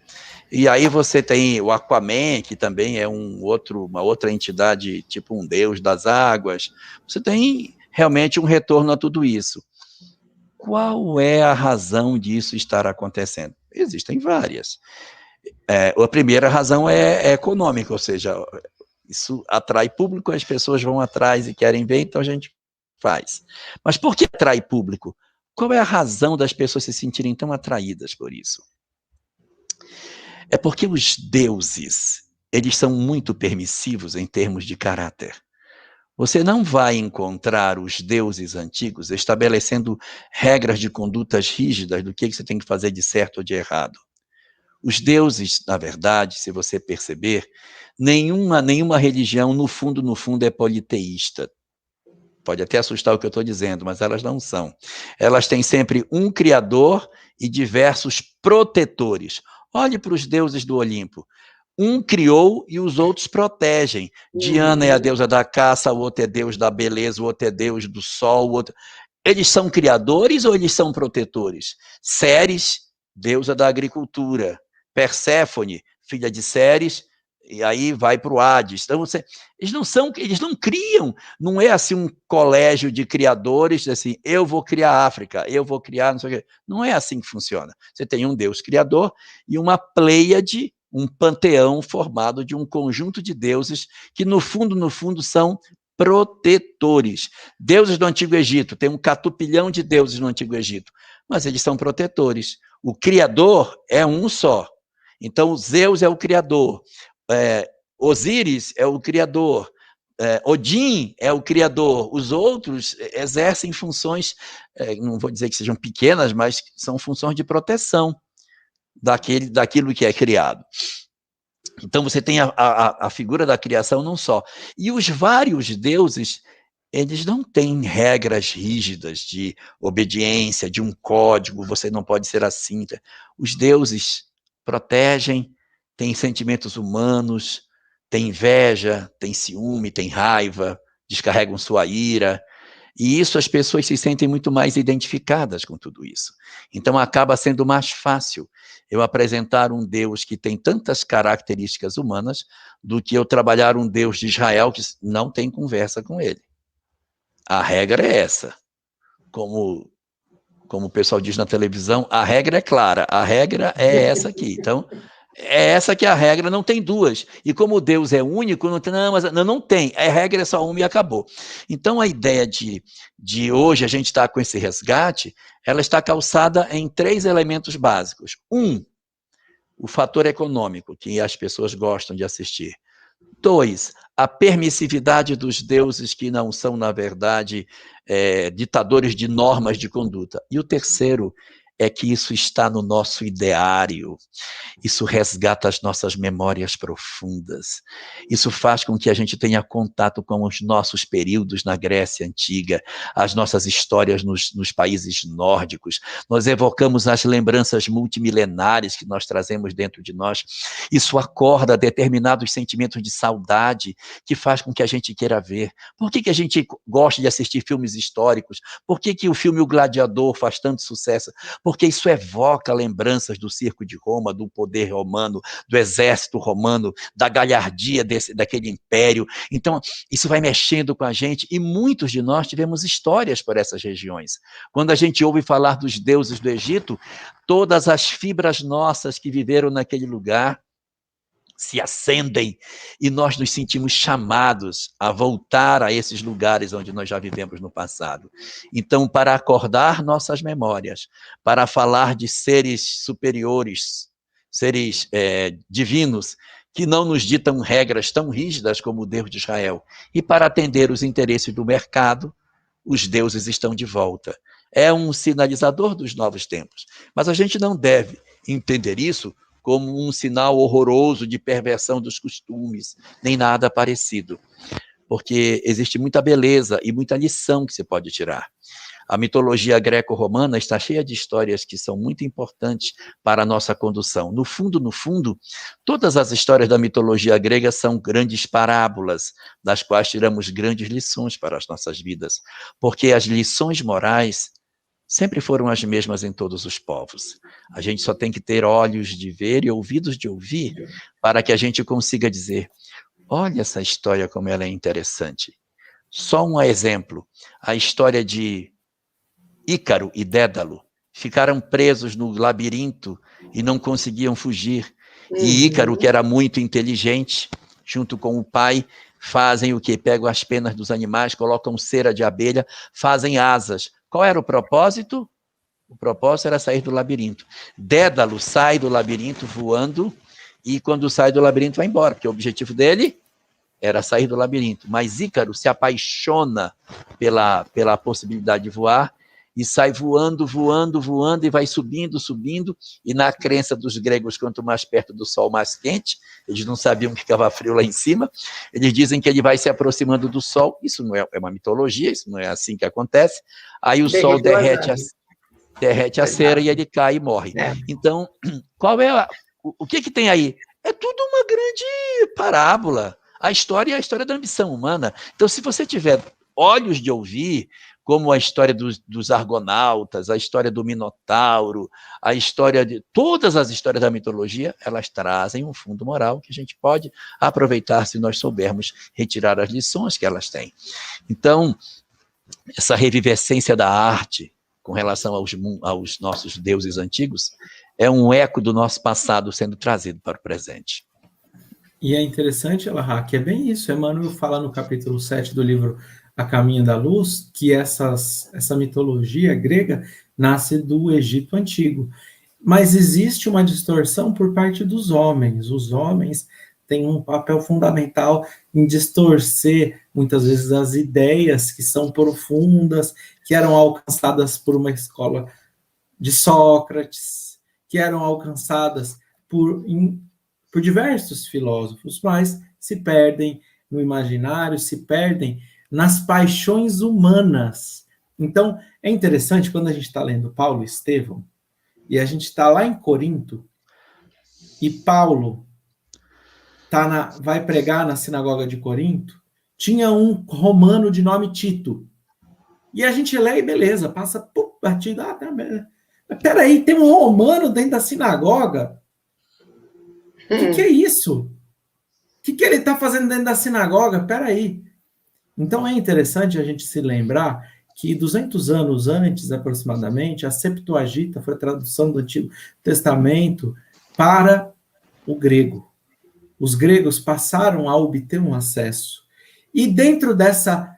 E aí você tem o Aquaman, que também é uma outra entidade, tipo um deus das águas. Você tem realmente um retorno a tudo isso. Qual é a razão disso estar acontecendo? Existem várias. A primeira razão é econômica, ou seja, isso atrai público, as pessoas vão atrás e querem ver, então a gente faz. Mas por que atrai público? Qual é a razão das pessoas se sentirem tão atraídas por isso? É porque os deuses, eles são muito permissivos em termos de caráter. Você não vai encontrar os deuses antigos estabelecendo regras de condutas rígidas do que você tem que fazer de certo ou de errado. Os deuses, na verdade, se você perceber, nenhuma religião, no fundo, é politeísta. Pode até assustar o que eu estou dizendo, mas elas não são. Elas têm sempre um criador e diversos protetores. Olhe para os deuses do Olimpo. Um criou e os outros protegem. Diana é a deusa da caça, o outro é deus da beleza, o outro é deus do sol, o outro... Eles são criadores ou eles são protetores? Ceres, deusa da agricultura. Perséfone, filha de Ceres, e aí vai para o Hades. Então, eles não criam, não é assim um colégio de criadores, assim, eu vou criar a África, eu vou criar, não sei o quê. Não é assim que funciona. Você tem um Deus criador e uma pleiade, um panteão formado de um conjunto de deuses que, no fundo, são protetores. Deuses do Antigo Egito, tem um catupilhão de deuses no Antigo Egito, mas eles são protetores. O Criador é um só. Então, Zeus é o Criador, Osíris é o Criador, Odin é o Criador. Os outros exercem funções, não vou dizer que sejam pequenas, mas são funções de proteção daquilo que é criado. Então você tem a figura da criação não só. E os vários deuses, eles não têm regras rígidas de obediência, de um código, você não pode ser assim. Os deuses protegem, têm sentimentos humanos, têm inveja, têm ciúme, têm raiva, descarregam sua ira. E isso as pessoas se sentem muito mais identificadas com tudo isso. Então acaba sendo mais fácil eu apresentar um Deus que tem tantas características humanas do que eu trabalhar um Deus de Israel que não tem conversa com ele. A regra é essa. Como o pessoal diz na televisão, a regra é clara, a regra é essa aqui. Então, é essa que é a regra, não tem duas. E como Deus é único, não tem, não tem, a regra é só uma e acabou. Então, a ideia de hoje a gente está com esse resgate, ela está calçada em 3 elementos básicos. O fator econômico, que as pessoas gostam de assistir. 2, a permissividade dos deuses que não são, na verdade, ditadores de normas de conduta. E o terceiro é que isso está no nosso ideário, isso resgata as nossas memórias profundas, isso faz com que a gente tenha contato com os nossos períodos na Grécia Antiga, as nossas histórias nos países nórdicos, nós evocamos as lembranças multimilenares que nós trazemos dentro de nós, isso acorda determinados sentimentos de saudade que faz com que a gente queira ver. Por que a gente gosta de assistir filmes históricos? Por que o filme O Gladiador faz tanto sucesso? Porque isso evoca lembranças do circo de Roma, do poder romano, do exército romano, da galhardia daquele império. Então, isso vai mexendo com a gente e muitos de nós tivemos histórias por essas regiões. Quando a gente ouve falar dos deuses do Egito, todas as fibras nossas que viveram naquele lugar se acendem e nós nos sentimos chamados a voltar a esses lugares onde nós já vivemos no passado. Então, para acordar nossas memórias, para falar de seres superiores, seres divinos, que não nos ditam regras tão rígidas como o Deus de Israel, e para atender os interesses do mercado, os deuses estão de volta. É um sinalizador dos novos tempos. Mas a gente não deve entender isso como um sinal horroroso de perversão dos costumes, nem nada parecido. Porque existe muita beleza e muita lição que se pode tirar. A mitologia greco-romana está cheia de histórias que são muito importantes para a nossa condução. No fundo, todas as histórias da mitologia grega são grandes parábolas, das quais tiramos grandes lições para as nossas vidas, porque as lições morais sempre foram as mesmas em todos os povos. A gente só tem que ter olhos de ver e ouvidos de ouvir para que a gente consiga dizer: olha essa história como ela é interessante. Só um exemplo, a história de Ícaro e Dédalo ficaram presos no labirinto e não conseguiam fugir. E Ícaro, que era muito inteligente, junto com o pai, fazem o quê? Pegam as penas dos animais, colocam cera de abelha, fazem asas. Qual era o propósito? O propósito era sair do labirinto. Dédalo sai do labirinto voando e quando sai do labirinto vai embora, porque o objetivo dele era sair do labirinto. Mas Ícaro se apaixona pela possibilidade de voar e sai voando e vai subindo, e na crença dos gregos, quanto mais perto do sol, mais quente, eles não sabiam que ficava frio lá em cima, eles dizem que ele vai se aproximando do sol, isso não é uma mitologia, isso não é assim que acontece, aí o sol derrete a cera e ele cai e morre. Então, qual é o que tem aí? É tudo uma grande parábola. A história é a história da ambição humana. Então, se você tiver olhos de ouvir, como a história dos argonautas, a história do Minotauro, a história de todas as histórias da mitologia, elas trazem um fundo moral que a gente pode aproveitar se nós soubermos retirar as lições que elas têm. Então, essa revivescência da arte com relação aos nossos deuses antigos é um eco do nosso passado sendo trazido para o presente. E é interessante, Elahá, que é bem isso. Emmanuel fala no capítulo 7 do livro A Caminho da Luz, que essa mitologia grega nasce do Egito Antigo. Mas existe uma distorção por parte dos homens. Os homens têm um papel fundamental em distorcer, muitas vezes, as ideias que são profundas, que eram alcançadas por uma escola de Sócrates, que eram alcançadas por diversos filósofos, mas se perdem no imaginário, se perdem nas paixões humanas. Então, é interessante quando a gente está lendo Paulo e Estevão, e a gente está lá em Corinto, e Paulo vai pregar na sinagoga de Corinto, tinha um romano de nome Tito. E a gente lê e beleza, passa batido. Mas peraí, tem um romano dentro da sinagoga? O que é isso? O que ele está fazendo dentro da sinagoga? Peraí. Então é interessante a gente se lembrar que 200 anos antes, aproximadamente, a Septuaginta foi a tradução do Antigo Testamento para o grego. Os gregos passaram a obter um acesso. E dentro dessa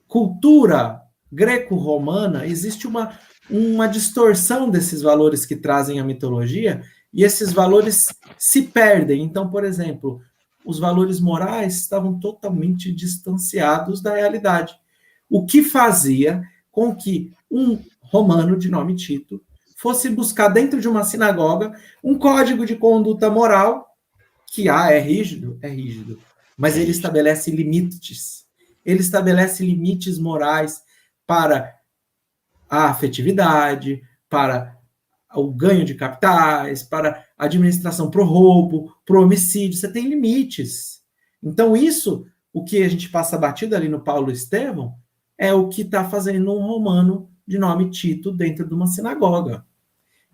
cultura greco-romana, existe uma distorção desses valores que trazem a mitologia, e esses valores se perdem. Então, por exemplo, os valores morais estavam totalmente distanciados da realidade. O que fazia com que um romano de nome Tito fosse buscar dentro de uma sinagoga um código de conduta moral que, é rígido? É rígido. Mas ele estabelece limites. Ele estabelece limites morais para a afetividade, para o ganho de capitais, para a administração para o roubo, para o homicídio. Você tem limites. Então, isso, o que a gente passa batido ali no Paulo e Estevão, é o que está fazendo um romano de nome Tito dentro de uma sinagoga.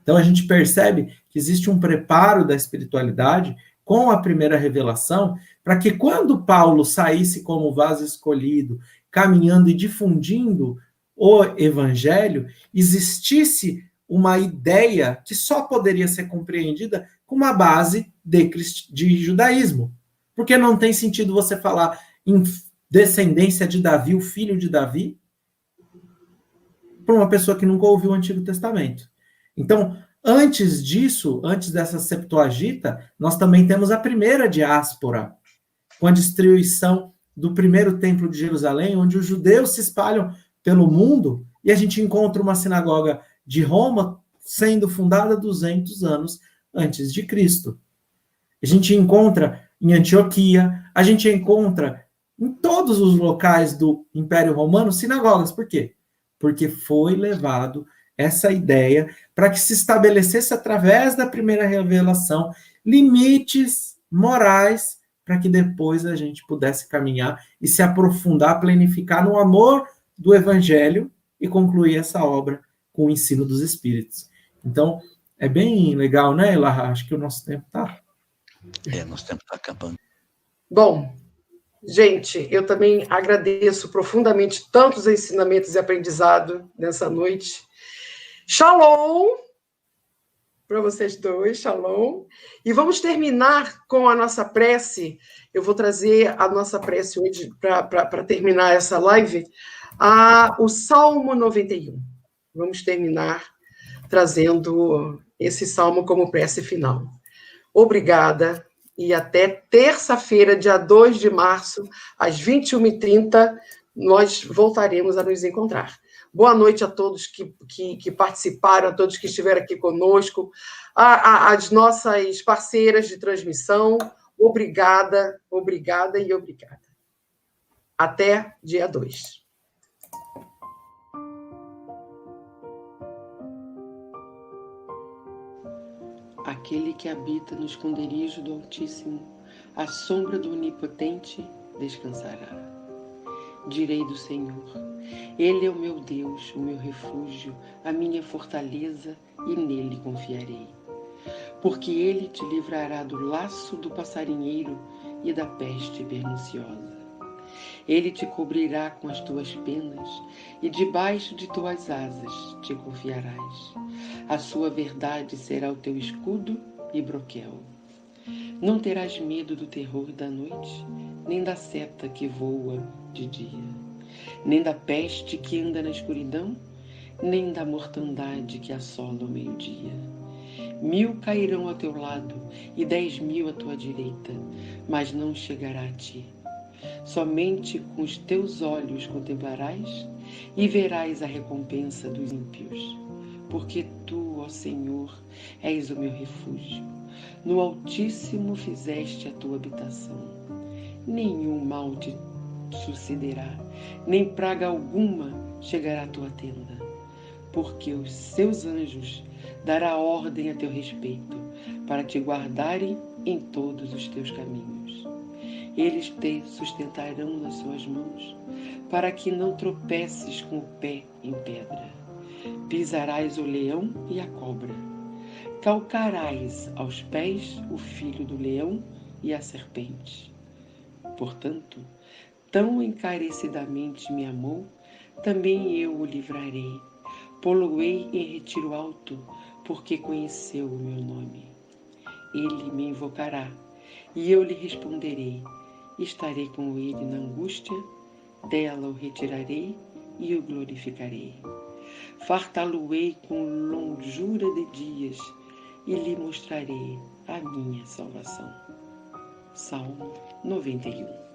Então, a gente percebe que existe um preparo da espiritualidade com a primeira revelação, para que quando Paulo saísse como vaso escolhido, caminhando e difundindo o evangelho, existisse uma ideia que só poderia ser compreendida com uma base de judaísmo. Porque não tem sentido você falar em descendência de Davi, o filho de Davi, para uma pessoa que nunca ouviu o Antigo Testamento. Então, antes disso, antes dessa Septuaginta, nós também temos a primeira diáspora, com a destruição do primeiro templo de Jerusalém, onde os judeus se espalham pelo mundo, e a gente encontra uma sinagoga de Roma sendo fundada 200 anos antes de Cristo. A gente encontra em Antioquia, a gente encontra em todos os locais do Império Romano sinagogas. Por quê? porque foi levado essa ideia para que se estabelecesse, através da primeira revelação, limites morais para que depois a gente pudesse caminhar e se aprofundar, planificar no amor do Evangelho e concluir essa obra com o ensino dos Espíritos. Então, é bem legal, né, Elarra? Acho que o nosso tempo está... Nosso tempo está acabando. Bom, gente, eu também agradeço profundamente tantos ensinamentos e aprendizado nessa noite. Shalom para vocês dois, shalom. E vamos terminar com a nossa prece. Eu vou trazer a nossa prece hoje para terminar essa live, o Salmo 91. Vamos terminar trazendo esse salmo como prece final. Obrigada e até terça-feira, dia 2 de março, às 21h30, nós voltaremos a nos encontrar. Boa noite a todos que participaram, a todos que estiveram aqui conosco, as nossas parceiras de transmissão. Obrigada, obrigada e obrigada. Até dia 2. Aquele que habita no esconderijo do Altíssimo, à sombra do Onipotente, descansará. Direi do Senhor: Ele é o meu Deus, o meu refúgio, a minha fortaleza, e nele confiarei. Porque ele te livrará do laço do passarinheiro e da peste perniciosa. Ele te cobrirá com as tuas penas, e debaixo de tuas asas te confiarás. A sua verdade será o teu escudo e broquel. Não terás medo do terror da noite, nem da seta que voa de dia, nem da peste que anda na escuridão, nem da mortandade que assola ao meio-dia. 1000 cairão ao teu lado e 10.000 à tua direita, mas não chegará a ti. Somente com os teus olhos contemplarás e verás a recompensa dos ímpios. Porque tu, ó Senhor, és o meu refúgio. No Altíssimo fizeste a tua habitação. Nenhum mal te sucederá, nem praga alguma chegará à tua tenda. Porque os seus anjos dará ordem a teu respeito, para te guardarem em todos os teus caminhos. Eles te sustentarão nas suas mãos, para que não tropeces com o pé em pedra. Pisarás o leão e a cobra. Calcarás aos pés o filho do leão e a serpente. Portanto, tão encarecidamente me amou, também eu o livrarei. Pô-lo-ei em retiro alto, porque conheceu o meu nome. Ele me invocará, e eu lhe responderei. Estarei com ele na angústia, dela o retirarei e o glorificarei. Fartá-lo-ei com longura de dias, e lhe mostrarei a minha salvação. Salmo 91.